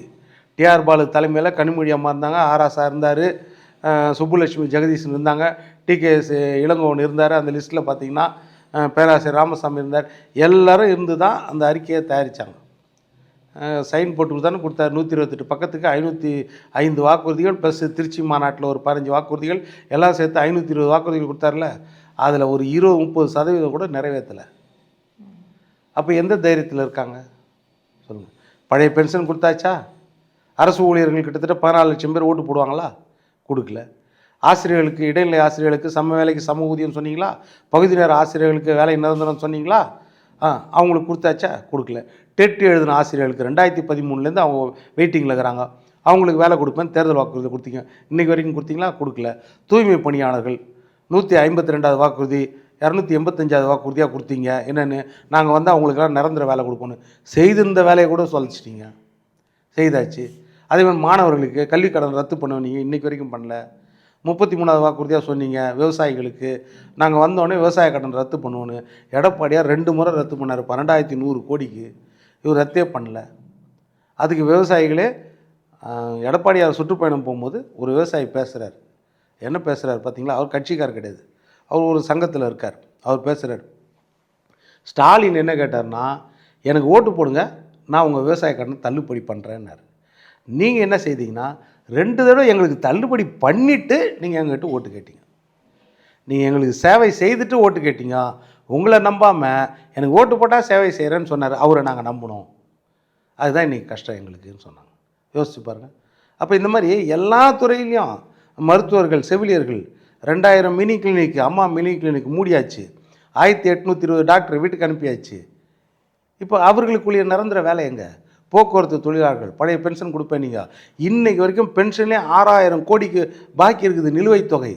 டிஆர் பாலு தலைமையில் கனிமொழி அம்மா இருந்தாங்க, ஆராசா இருந்தார், சுப்புலட்சுமி ஜெகதீசன் இருந்தாங்க, டிகேஎஸ் இளங்கோவன் இருந்தார். அந்த லிஸ்ட்டில் பார்த்திங்கன்னா பேராசிரியர் ராமசாமி இருந்தார். எல்லோரும் இருந்து தான் அந்த அறிக்கையை தயாரித்தாங்க. சைன் போட்டு தானே கொடுத்தாரு. 128 பக்கத்துக்கு 505 வாக்குறுதிகள் ப்ளஸ் திருச்சி மாநாட்டில் ஒரு 15 வாக்குறுதிகள் எல்லாம் சேர்த்து 520 வாக்குறுதிகள் கொடுத்தாருல. அதில் ஒரு 20-30% கூட நிறைவேற்றலை. அப்போ எந்த தைரியத்தில் இருக்காங்க சொல்லுங்கள்? பழைய பென்ஷன் கொடுத்தாச்சா? அரசு ஊழியர்கள் கிட்டத்தட்ட 14 லட்சம் பேர் ஓட்டு போடுவாங்களா? கொடுக்கல. ஆசிரியர்களுக்கு, இடைநிலை ஆசிரியர்களுக்கு சம வேலைக்கு சம ஊதியம் சொன்னீங்களா? பகுதி நேர ஆசிரியர்களுக்கு வேலை நிரந்தரம் சொன்னீங்களா? அவங்களுக்கு கொடுத்தாச்சா? கொடுக்கல. டெட் எழுதின ஆசிரியர்களுக்கு 2013 அவங்க வெயிட்டிங்கில் இருக்கிறாங்க, அவங்களுக்கு வேலை கொடுப்பேன் தேர்தல் வாக்குறுதி கொடுத்தீங்க. இன்றைக்கி வரைக்கும் கொடுத்தீங்களா? கொடுக்கல. தூய்மை பணியாளர்கள் 152வது வாக்குறுதி 285வது வாக்குறுதியாக கொடுத்தீங்க. என்னென்னு நாங்கள் வந்து அவங்களுக்கெல்லாம் நிரந்தர வேலை கொடுப்போன்னு செய்திருந்த வேலையை கூட சொல்லிச்சிட்டிங்க. செய்தாச்சு. அதே மாதிரி மாணவர்களுக்கு கல்விக் கடன் ரத்து பண்ணுவீங்க, இன்றைக்கி வரைக்கும் பண்ணல. 33வது வாக்குறுதியாக சொன்னீங்க விவசாயிகளுக்கு. நாங்கள் வந்தோடனே விவசாய கடன் ரத்து பண்ணுவோன்னு எடப்பாடியார் 2 முறை ரத்து பண்ணார் 12,100 கோடிக்கு. இவர் ரத்தே பண்ணல. அதுக்கு விவசாயிகளே எடப்பாடியார் சுற்றுப்பயணம் போகும்போது ஒரு விவசாயி பேசுகிறார். என்ன பேசுகிறார் பார்த்தீங்களா? அவர் கட்சிக்கார் கிடையாது, அவர் ஒரு சங்கத்தில் இருக்கார். அவர் பேசுகிறார், ஸ்டாலின் என்ன கேட்டார்னா, எனக்கு ஓட்டு போடுங்க, நான் உங்கள் விவசாய கடனை தள்ளுபடி பண்ணுறேன்னாரு. நீங்கள் என்ன செய்தீங்கன்னா 2 தடவை எங்களுக்கு தள்ளுபடி பண்ணிவிட்டு நீங்கள் எங்கள்கிட்ட ஓட்டு கேட்டீங்க. நீங்கள் எங்களுக்கு சேவை செய்துட்டு ஓட்டு கேட்டீங்க. உங்களை நம்பாமல் எனக்கு ஓட்டு போட்டால் சேவை செய்கிறேன்னு சொன்னார். அவரை நாங்கள் நம்பினோம். அதுதான் இன்றைக்கி கஷ்டம் எங்களுக்குன்னு சொன்னாங்க. யோசிச்சு பாருங்கள். அப்போ இந்த மாதிரி எல்லா துறையிலையும் மருத்துவர்கள், செவிலியர்கள் 2000 மினி கிளினிக், அம்மா மினி கிளினிக் மூடியாச்சு. 1820 டாக்டர் வீட்டுக்கு அனுப்பியாச்சு. இப்போ அவர்களுக்குரிய நிரந்தர வேலை எங்கே? போக்குவரத்து தொழிலாளர்கள் பழைய பென்ஷன் கொடுப்பேன். நீங்கள் இன்றைக்கி வரைக்கும் பென்ஷனே 6000 கோடிக்கு பாக்கி இருக்குது நிலுவைத் தொகை.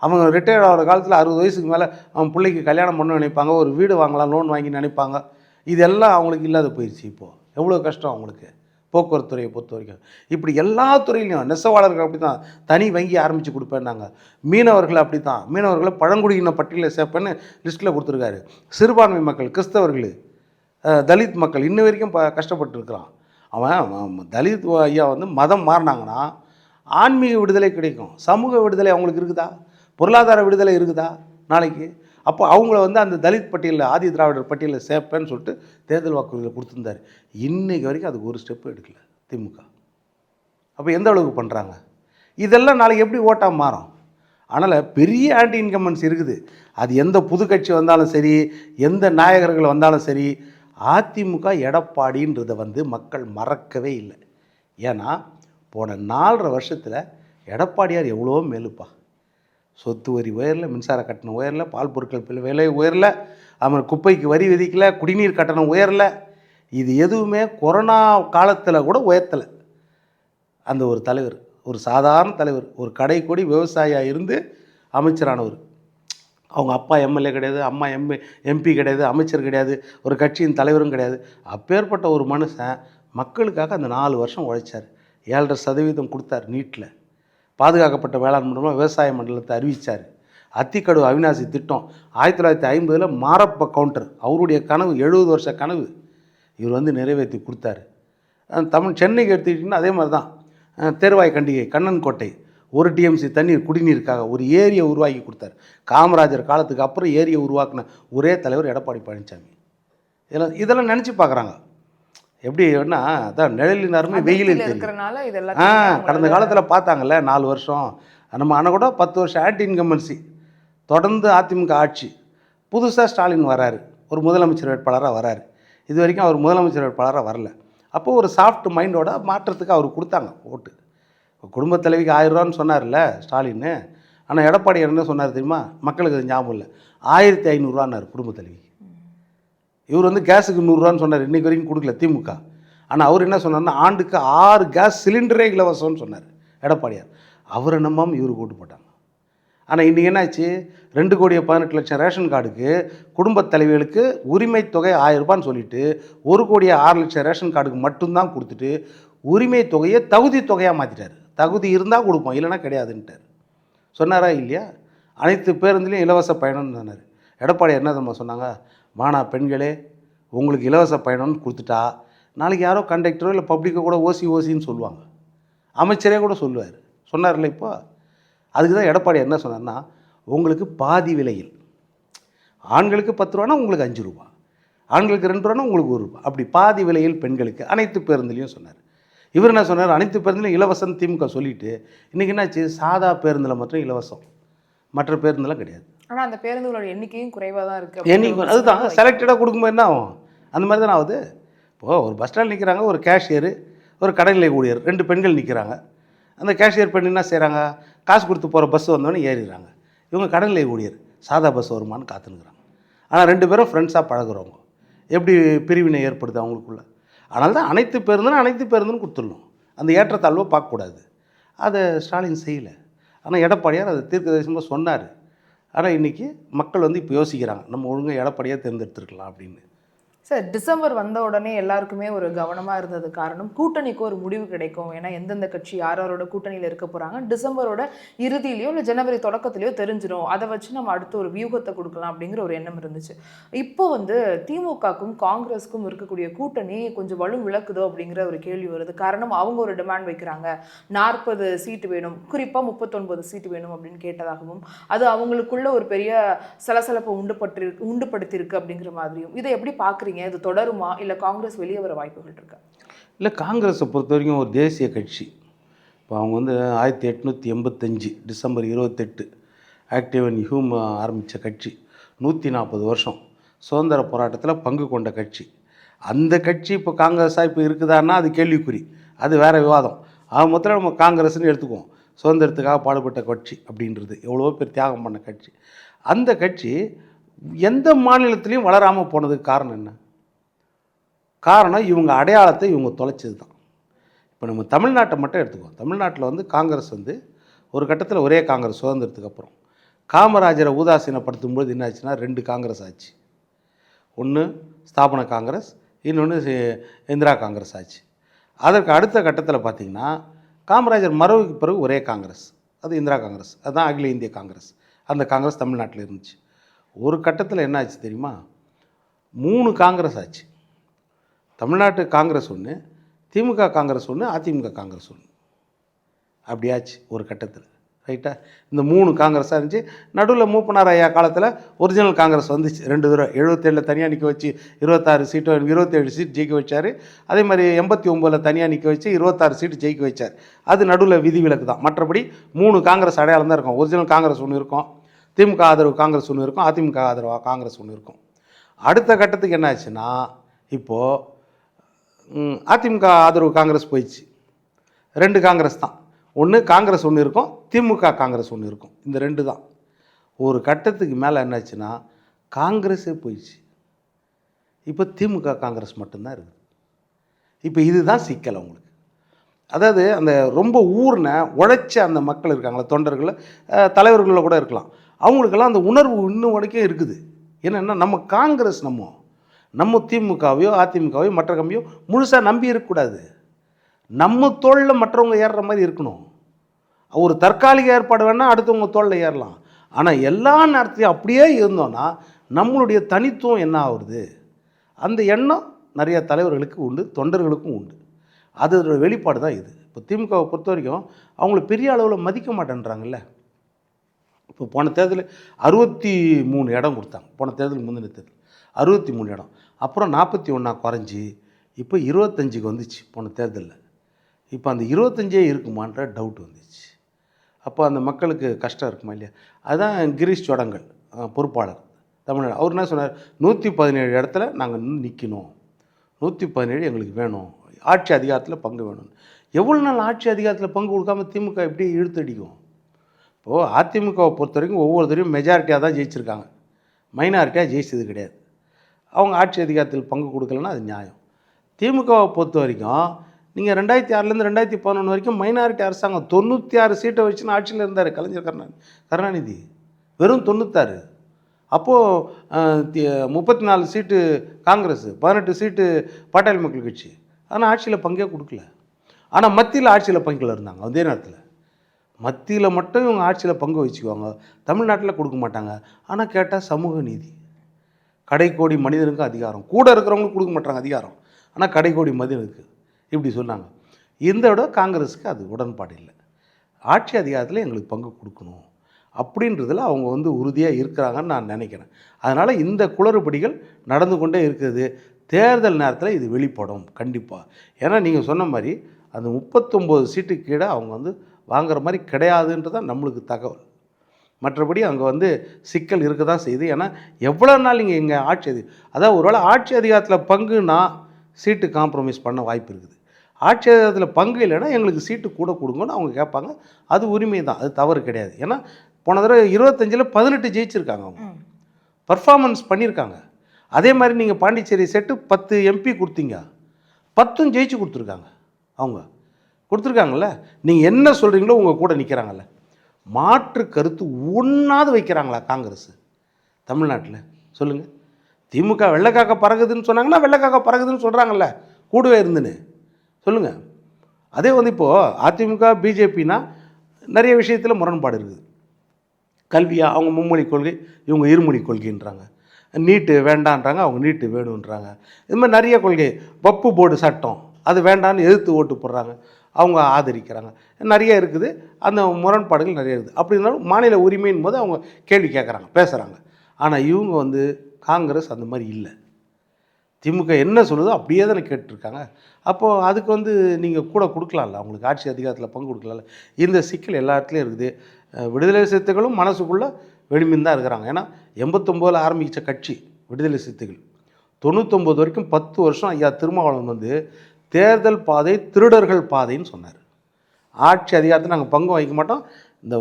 அவங்க ரிட்டையர்ட் ஆகிற காலத்தில் 60 வயசுக்கு மேலே அவன் பிள்ளைக்கு கல்யாணம் பண்ண நினைப்பாங்க, ஒரு வீடு வாங்கலாம், லோன் வாங்கி நினைப்பாங்க. இதெல்லாம் அவங்களுக்கு இல்லாத போயிடுச்சு. இப்போது எவ்வளோ கஷ்டம் அவங்களுக்கு போக்குவரத்து துறையை பொறுத்த வரைக்கும். இப்படி எல்லா துறையிலையும் நெசவாளர்கள் அப்படி தான் தனி வங்கி ஆரம்பித்து கொடுப்பேன்னாங்க. மீனவர்கள் அப்படி தான், மீனவர்களை பழங்குடியின பட்டியலில் சேர்ப்பேன்னு லிஸ்ட்டில் கொடுத்துருக்காரு. சிறுபான்மை மக்கள், கிறிஸ்தவர்கள், தலித் மக்கள் இன்ன வரைக்கும் கஷ்டப்பட்டு இருக்கிறான். அவன் தலித் ஐயா வந்து மதம் மாறினாங்கன்னா ஆன்மீக விடுதலை கிடைக்கும், சமூக விடுதலை அவங்களுக்கு இருக்குதா? பொருளாதார விடுதலை இருக்குதா நாளைக்கு? அப்போ அவங்கள வந்து அந்த தலித் பட்டியலில், ஆதி திராவிடர் பட்டியலில் சேர்ப்பேன்னு சொல்லிட்டு தேர்தல் வாக்குறுதியில் கொடுத்துருந்தார். இன்றைக்கு வரைக்கும் அதுக்கு ஒரு ஸ்டெப்பு எடுக்கல திமுக. அப்போ எந்த அளவுக்கு பண்ணுறாங்க? இதெல்லாம் நாளைக்கு எப்படி ஓட்டாக மாறும்? அதனால் பெரிய ஆன்டி இன்கம்பன்ஸ் இருக்குது. அது எந்த புது கட்சி வந்தாலும் சரி, எந்த நாயகர்கள் வந்தாலும் சரி, அதிமுக எடப்பாடின்றதை வந்து மக்கள் மறக்கவே இல்லை. ஏன்னா போன 4.5 வருஷத்தில் எடப்பாடியார் எவ்வளோ மேலுப்பா. சொத்து வரி உயரல, மின்சார கட்டணம் உயரல, பால் பொருட்கள் விலை உயரல, அவன் குப்பைக்கு வரி விதிக்கல, குடிநீர் கட்டணம் உயரல. இது எதுவுமே கொரோனா காலத்தில் கூட உயர்த்தலை. அந்த ஒரு தலைவர், ஒரு சாதாரண தலைவர், ஒரு கடைக்கோடி விவசாயியாக இருந்து அமைச்சரானவர். அவங்க அப்பா எம்எல்ஏ கிடையாது, அம்மா எம்பி கிடையாது, அமைச்சர் கிடையாது, ஒரு கட்சியின் தலைவரும் கிடையாது. அப்பேற்பட்ட ஒரு மனுஷன் மக்களுக்காக அந்த 4 வருஷம் உழைச்சார். 7.5% கொடுத்தார். நீட்டில் பாதுகாக்கப்பட்ட வேளாண் மண்டலம் விவசாய மண்டலத்தை அறிவித்தார். அத்திக்கடவு அவிநாசி திட்டம் 1950 மாரப்ப கவுண்டர், அவருடைய கனவு 70 வருஷ கனவு இவர் வந்து நிறைவேற்றி கொடுத்தாரு. சென்னைக்கு எடுத்துக்கிட்டிங்கன்னா அதே மாதிரி தான். தேர்வாய் கண்டிகை, கண்ணன் கோட்டை, 1 டிஎம்சி தண்ணீர் குடிநீருக்காக ஒரு ஏரியை உருவாக்கி கொடுத்தார். காமராஜர் காலத்துக்கு அப்புறம் ஏரியை உருவாக்கின ஒரே தலைவர் எடப்பாடி பழனிசாமி. இதெல்லாம் நினச்சி பார்க்குறாங்க. எப்படின்னா அதான் நிழலின் அருமை வெயிலில் தெரியும். கடந்த காலத்தில் பார்த்தாங்கல்ல 4 வருஷம். நம்ம ஆனால் கூட 10 வருஷம் ஆன்டி இன்கம்பன்சி தொடர்ந்து அதிமுக ஆட்சி. புதுசாக ஸ்டாலின் வராரு, ஒரு முதலமைச்சர் வேட்பாளராக வராரு. இது வரைக்கும் அவர் முதலமைச்சர் வேட்பாளராக வரல. அப்போது ஒரு சாஃப்ட் மைண்டோட மாற்றத்துக்கு அவர் கொடுத்தாங்க ஓட்டு. குடும்பத் தலைவிக்கு 1000 ரூபான்னு சொன்னார்ல ஸ்டாலின். ஆனால் எடப்பாடி என்ன சொன்னார் தெரியுமா? மக்களுக்கு அது ஞாபகம் இல்லை, 1500 ரூபான்னார் குடும்பத் தலைவிக்கு. இவர் வந்து கேஸுக்கு 100 ரூபான்னு சொன்னார். இன்றைக்கு வரைக்கும் கொடுக்கல திமுக. ஆனால் அவர் என்ன சொன்னார்னா ஆண்டுக்கு 6 கேஸ் சிலிண்டரே இலவசம்னு சொன்னார் எடப்பாடியார். அவரை நம்பாமல் இவருக்கு ஓட்டு போட்டாங்க. ஆனால் இன்றைக்கி என்னாச்சு 2,18,00,000 ரேஷன் கார்டுக்கு குடும்பத் தலைவிகளுக்கு உரிமை தொகை 1000 ரூபான்னு சொல்லிட்டு 1,06,00,000 ரேஷன் கார்டுக்கு மட்டும்தான் கொடுத்துட்டு உரிமை தொகையை தகுதி தொகையாக மாற்றிட்டார். தகுதி இருந்தால் கொடுப்போம், இல்லைன்னா கிடையாதுன்ட்டார். சொன்னாரா இல்லையா? அனைத்து பேருந்துலேயும் இலவச பயணம்னு சொன்னார். எடப்பாடி என்ன தெரியுமா சொன்னாங்க? மானா பெண்களே, உங்களுக்கு இலவச பயணம்னு கொடுத்துட்டா நாளைக்கு யாரோ கண்டக்டரோ இல்லை பப்ளிக்கோ கூட ஓசின்னு சொல்லுவாங்க. அமைச்சரே கூட சொல்லுவார். சொன்னார்ல இப்போ. அதுக்கு தான் எடப்பாடி என்ன சொன்னார்னா, உங்களுக்கு பாதி விலையில், ஆண்களுக்கு 10 ரூபானா உங்களுக்கு 5 ரூபா, ஆண்களுக்கு 2 ரூபானா உங்களுக்கு 1 ரூபா, அப்படி பாதி விலையில் பெண்களுக்கு அனைத்து பேருந்துலையும் சொன்னார். இவர் என்ன சொன்னார்? அனைத்து பேருந்துலையும் இலவசம் திமுக சொல்லிட்டு இன்றைக்கி என்னாச்சு? சாதா பேருந்தில் மட்டும் இலவசம், மற்ற பேருந்துலாம் கிடையாது. ஆனால் அந்த பேருந்துகளோட எண்ணிக்கையும் குறைவாக தான் இருக்குது. எண்ணிக்கை அதுதான் செலக்டடாக கொடுக்கும்போது என்ன ஆகும்? அந்த மாதிரி தானே ஆகுது. இப்போது ஒரு பஸ் ஸ்டாண்ட் நிற்கிறாங்க, ஒரு கேஷியரு, ஒரு கடைநிலை ஊழியர், 2 பெண்கள் நிற்கிறாங்க. அந்த கேஷியர் பெண் என்ன செய்கிறாங்க? காசு கொடுத்து போகிற பஸ் வந்தோடனே ஏறிடுறாங்க. இவங்க கடைநிலை ஊழியர், சாதா பஸ் வருமானு காத்துனுக்குறாங்க. ஆனால் 2 பேரும் ஃப்ரெண்ட்ஸாக பழகுறவங்க. எப்படி பிரிவினை ஏற்படுது அவங்களுக்குள்ள? அதனால தான் அனைத்து பேருந்துன்னு கொடுத்துடணும். அந்த ஏற்றத்தாழ்வை பார்க்கக்கூடாது. அதை ஸ்டாலின் செய்யலை. ஆனால் எடப்பாடியார் அதை தீர்க்கதரிசனமாக சொன்னார். ஆனால் இன்றைக்கி மக்கள் வந்து இப்போ யோசிக்கிறாங்க, நம்ம ஒழுங்காக எடப்பாடியாக தேர்ந்தெடுத்துருக்கலாம் அப்படின்னு. சார், டிசம்பர் வந்த உடனே எல்லாருக்குமே ஒரு கவனமாக இருந்தது காரணம் கூட்டணிக்கு ஒரு முடிவு கிடைக்கும். ஏன்னா எந்தெந்த கட்சி யாரோட கூட்டணியில் இருக்க போகிறாங்க டிசம்பரோட இறுதியிலையோ இல்லை ஜனவரி தொடக்கத்திலையோ தெரிஞ்சிடும். அதை வச்சு நம்ம அடுத்து ஒரு வியூகத்தை கொடுக்கலாம் அப்படிங்கிற ஒரு எண்ணம் இருந்துச்சு. இப்போ வந்து திமுகவுக்கும் காங்கிரஸுக்கும் இருக்கக்கூடிய கூட்டணி கொஞ்சம் வலு விளக்குதோ அப்படிங்கிற ஒரு கேள்வி வருது. காரணம் அவங்க ஒரு டிமாண்ட் வைக்கிறாங்க, 40 சீட்டு வேணும், குறிப்பாக 39 சீட்டு வேணும் அப்படின்னு கேட்டதாகவும், அது அவங்களுக்குள்ள ஒரு பெரிய சலசலப்பை உண்டுபடுத்தியிருக்கு அப்படிங்கிற மாதிரியும். இதை எப்படி பார்க்குறீங்க? இது தொடருமா இல்லை காங்கிரஸ் வெளியே வர வாய்ப்புகள் இருக்கா? இல்லை, காங்கிரஸை பொறுத்த வரைக்கும் ஒரு தேசிய கட்சி. இப்போ அவங்க வந்து 1885 டிசம்பர் 28 ஆக்டிவ் அண்ட் ஹியூம் ஆரம்பித்த கட்சி. 140 வருஷம் சுதந்திர போராட்டத்தில் பங்கு கொண்ட கட்சி. அந்த கட்சி இப்போ காங்கிரஸாக இப்போ இருக்குதான்னா அது கேள்விக்குறி, அது வேறு விவாதம். மொத்தம் நம்ம காங்கிரஸ்ன்னு எடுத்துக்குவோம். சுதந்திரத்துக்காக பாடுபட்ட கட்சி அப்படின்றது, எவ்வளோ பேர் தியாகம் பண்ண கட்சி. அந்த கட்சி எந்த மாநிலத்திலையும் வளராமல் போனதுக்கு காரணம் என்ன? காரணம் இவங்க அடையாளத்தை இவங்க தொலைச்சது தான். இப்போ நம்ம தமிழ்நாட்டை மட்டும் எடுத்துக்குவோம். தமிழ்நாட்டில் வந்து காங்கிரஸ் வந்து ஒரு கட்டத்தில் ஒரே காங்கிரஸ் சுதந்திரத்துக்கு அப்புறம் காமராஜரை உதாசீனப்படுத்தும்போது என்ன ஆச்சுன்னா 2 காங்கிரஸ் ஆச்சு. ஒன்று ஸ்தாபன காங்கிரஸ், இன்னொன்று இந்திரா காங்கிரஸ் ஆச்சு. அதற்கு அடுத்த கட்டத்தில் பார்த்திங்கன்னா காமராஜர் மறைவுக்கு பிறகு ஒரே காங்கிரஸ், அது இந்திரா காங்கிரஸ், அதுதான் அகில இந்திய காங்கிரஸ். அந்த காங்கிரஸ் தமிழ்நாட்டில் இருந்துச்சு. ஒரு கட்டத்தில் என்ன ஆச்சு தெரியுமா? 3 காங்கிரஸ் ஆச்சு. தமிழ்நாட்டு காங்கிரஸ் ஒன்று, திமுக காங்கிரஸ் ஒன்று, அதிமுக காங்கிரஸ் ஒன்று, அப்படியாச்சு ஒரு கட்டத்தில். ரைட்டா? இந்த 3 காங்கிரஸாக இருந்துச்சு. நடுவில் மூப்பனார் ஐயா காலத்தில் ஒரிஜினல் காங்கிரஸ் வந்துச்சு 2 தடவை. 77 தனியாக நிற்க வச்சு 26 சீட்டோ 27 சீட் ஜெயிக்க வச்சார். அதே மாதிரி 89 தனியாக நிற்க வச்சு 26 சீட்டு ஜெயிக்க வச்சார். அது நடுவில் விதிவிலக்கு தான். மற்றபடி 3 காங்கிரஸ் அடையாளம் தான் இருக்கும். ஒரிஜினல் காங்கிரஸ் ஒன்று இருக்கும், திமுக ஆதரவு காங்கிரஸ் ஒன்று இருக்கும், அதிமுக ஆதரவு காங்கிரஸ் ஒன்று இருக்கும். அடுத்த கட்டத்துக்கு என்ன ஆச்சுன்னா, இப்போது அதிமுக ஆதரவு காங்கிரஸ் போயிடுச்சு. 2 காங்கிரஸ் தான். ஒன்று காங்கிரஸ் ஒன்று இருக்கும், திமுக காங்கிரஸ் ஒன்று இருக்கும். இந்த 2 தான். ஒரு கட்டத்துக்கு மேலே என்னாச்சுன்னா காங்கிரஸே போயிடுச்சு. இப்போ திமுக காங்கிரஸ் மட்டும்தான் இருக்குது. இப்போ இதுதான் சிக்கல் அவங்களுக்கு. அதாவது அந்த ரொம்ப ஊர்ன உழைச்ச அந்த மக்கள் இருக்காங்களா, தொண்டர்கள், தலைவர்களில் கூட இருக்கலாம், அவங்களுக்கெல்லாம் அந்த உணர்வு இன்னும் வரைக்கும் இருக்குது. என்னென்னா நம்ம காங்கிரஸ் நம்ம திமுகவையோ அதிமுகவையோ மற்ற கம்பியோ முழுசாக நம்பி இருக்கக்கூடாது. நம்ம தோளில் மற்றவங்க ஏறுற மாதிரி இருக்கணும். ஒரு தற்காலிக ஏற்பாடு வேணால் அடுத்தவங்க தோளில் ஏறலாம். ஆனால் எல்லா நேரத்தையும் அப்படியே இருந்தோன்னா நம்மளுடைய தனித்துவம் என்ன ஆகுறது? அந்த எண்ணம் நிறைய தலைவர்களுக்கு உண்டு, தொண்டர்களுக்கும் உண்டு. அதோட வெளிப்பாடு தான் இது. இப்போ திமுகவை பொறுத்த வரைக்கும் அவங்கள பெரிய அளவில் மதிக்க மாட்டேன்றாங்கல்ல. இப்போ போன தேர்தல் 63 இடம் கொடுத்தாங்க. போன தேர்தல் முந்தின தேர்தல் 63 இடம், அப்புறம் 41 குறைஞ்சி இப்போ 25க்கு வந்துச்சு போன தேர்தலில். இப்போ அந்த 25 இருக்குமான்ற டவுட் வந்துச்சு. அப்போ அந்த மக்களுக்கு கஷ்டம் இருக்குமா இல்லையா? அதுதான் கிரீஷ் சோடங்கல் பொறுப்பாளர் தமிழ்நாடு, அவர் என்ன சொன்னார்? 117 இடத்துல நாங்கள் இன்னும் நிற்கணும், 117 எங்களுக்கு வேணும், ஆட்சி அதிகாரத்தில் பங்கு வேணும். எவ்வளோ நாள் ஆட்சி அதிகாரத்தில் பங்கு கொடுக்காம திமுக எப்படி இழுத்தடிக்கும்? இப்போது அதிமுகவை பொறுத்த வரைக்கும் ஒவ்வொருத்தரையும் மெஜாரிட்டியாக தான் ஜெயிச்சிருக்காங்க, மைனாரிட்டியாக ஜெயிச்சது கிடையாது. அவங்க ஆட்சி அதிகாரத்தில் பங்கு கொடுக்கலன்னா அது நியாயம். திமுகவை பொறுத்த வரைக்கும் நீங்கள் 2006லேருந்து 2011 வரைக்கும் மைனாரிட்டி அரசாங்கம் 96 சீட்டை வச்சுன்னு ஆட்சியில் இருந்தார் கலைஞர் கருணாநிதி. வெறும் 96. அப்போது 34 சீட்டு காங்கிரஸ், 18 சீட்டு பாட்டாளி மக்கள் கட்சி. ஆனால் ஆட்சியில் பங்கே கொடுக்கல. ஆனால் மத்தியில் ஆட்சியில் பங்கில் இருந்தாங்க. அதே நேரத்தில் மத்தியில் மட்டும் இவங்க ஆட்சியில் பங்கு வச்சுக்குவாங்க, தமிழ்நாட்டில் கொடுக்க மாட்டாங்க. ஆனால் கேட்டால் சமூக நீதி, கடைக்கோடி மனிதனுக்கு அதிகாரம், கூட இருக்கிறவங்களுக்கு கொடுக்க மாட்டாங்க அதிகாரம், ஆனால் கடைக்கோடி மனிதனுக்கு இப்படி சொன்னாங்க. இந்த விட காங்கிரஸுக்கு அது உடன்பாடு இல்லை. ஆட்சி அதிகாரத்தில் எங்களுக்கு பங்கு கொடுக்கணும் அப்படின்றதில் அவங்க வந்து உறுதியாக இருக்கிறாங்கன்னு நான் நினைக்கிறேன். அதனால் இந்த குளறுபடிகள் நடந்து கொண்டே இருக்குது. தேர்தல் நேரத்தில் இது வெளிப்படும் கண்டிப்பாக. ஏன்னா நீங்கள் சொன்ன மாதிரி அந்த 39 சீட்டுக்கு கீழே அவங்க வந்து வாங்குற மாதிரி கிடையாதுன்றது தான் நம்மளுக்கு தகவல். மற்றபடி அங்கே வந்து சிக்கல் இருக்க தான் செய்யுது. ஏன்னா எவ்வளோ நாள் நீங்கள் எங்கள் அதாவது ஒருவேளை ஆட்சி அதிகாரத்தில் பங்குனா சீட்டு காம்ப்ரமைஸ் பண்ண வாய்ப்பு இருக்குது. ஆட்சி அதிகாரத்தில் பங்கு இல்லைன்னா எங்களுக்கு சீட்டு கூட கொடுங்கன்னு அவங்க கேட்பாங்க. அது உரிமை தான், அது தவறு கிடையாது. ஏன்னா போன தடவை 25ல் 18 ஜெயிச்சிருக்காங்க, அவங்க பர்ஃபார்மன்ஸ் பண்ணியிருக்காங்க. அதே மாதிரி நீங்கள் பாண்டிச்சேரி செட்டு 10 எம்பி கொடுத்தீங்க, 10 ஜெயிச்சு கொடுத்துருக்காங்க. அவங்க கொடுத்துருக்காங்கல்ல. நீங்கள் என்ன சொல்கிறீங்களோ உங்கள் கூட நிற்கிறாங்கல்ல. மாற்று கருத்து ஒன்றாவது வைக்கிறாங்களா காங்கிரஸ் தமிழ்நாட்டில்? சொல்லுங்கள். திமுக வெள்ளைக்காக்க பறகுதுன்னு சொன்னாங்கன்னா வெள்ளைக்காக்க பறகுதுன்னு சொல்கிறாங்கல்ல, கூடவே இருந்துன்னு சொல்லுங்கள். அதே வந்து இப்போது அதிமுக பிஜேபினா நிறைய விஷயத்தில் முரண்பாடு இருக்குது. கல்வியாக அவங்க மும்மொழி கொள்கை, இவங்க இருமொழி கொள்கைன்றாங்க. நீட்டு வேண்டான்றாங்க, அவங்க நீட்டு வேணுன்றாங்க. இது மாதிரி நிறைய கொள்கை. வக்ஃபு போர்டு சட்டம் அது வேண்டான்னு எதிர்த்து ஓட்டு போடுறாங்க, அவங்க ஆதரிக்கிறாங்க. நிறைய இருக்குது, அந்த முரண்பாடுகள் நிறைய இருக்குது. அப்படி இருந்தாலும் மாநில உரிமையின் போது அவங்க கேள்வி கேட்குறாங்க, பேசுகிறாங்க. ஆனால் இவங்க வந்து காங்கிரஸ் அந்த மாதிரி இல்லை. திமுக என்ன சொல்லுதோ அப்படியே தானே கேட்டுருக்காங்க. அப்போது அதுக்கு வந்து நீங்கள் கூட கொடுக்கலாம்ல, அவங்களுக்கு ஆட்சி அதிகாரத்தில் பங்கு கொடுக்கலாம்ல. இந்த சிக்கல் எல்லா இடத்துலையும் இருக்குது. விடுதலை சிறுத்தைகளும் மனசுக்குள்ளே வெளிமின் தான் இருக்கிறாங்க. ஏன்னா 89ல் ஆரம்பித்த கட்சி விடுதலை சிறுத்தைகள் 99 வரைக்கும் 10 வருஷம் ஐயா திருமாவளவன் வந்து தேர்தல் பாதை திருடர்கள் பாதைன்னு சொன்னார். ஆட்சி அதிகாரத்தில் நாங்கள் பங்கு வைக்க மாட்டோம், இந்த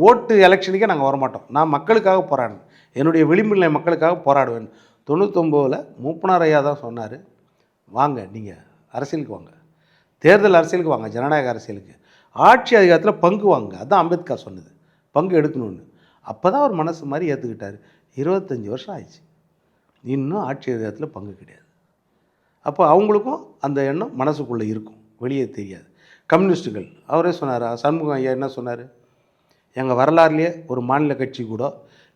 ஓட்டு எலெக்ஷனுக்கே நாங்கள் வரமாட்டோம், நான் மக்களுக்காக போராடுவேன், என்னுடைய விளிம்புநிலை மக்களுக்காக போராடுவேன். 99ல் மூப்பனார் ஐயா தான் சொன்னார், வாங்க நீங்கள் அரசியலுக்கு வாங்க, தேர்தல் அரசியலுக்கு வாங்க, ஜனநாயக அரசியலுக்கு, ஆட்சி அதிகாரத்தில் பங்கு வாங்க. அதுதான் அம்பேத்கர் சொன்னது, பங்கு எடுக்கணும்னு. அப்போ தான் அவர் மனசு மாதிரி ஏற்றுக்கிட்டார். 25 வருஷம் ஆயிடுச்சு, இன்னும் ஆட்சி அதிகாரத்தில் பங்கு கிடையாது. அப்போ அவங்களுக்கும் அந்த எண்ணம் மனசுக்குள்ளே இருக்கும், வெளியே தெரியாது. கம்யூனிஸ்ட்டுகள் அவரே சொன்னார், சண்முகம் ஐயா என்ன சொன்னார், எங்கள் வரலாறுலேயே ஒரு மாநில கட்சி கூட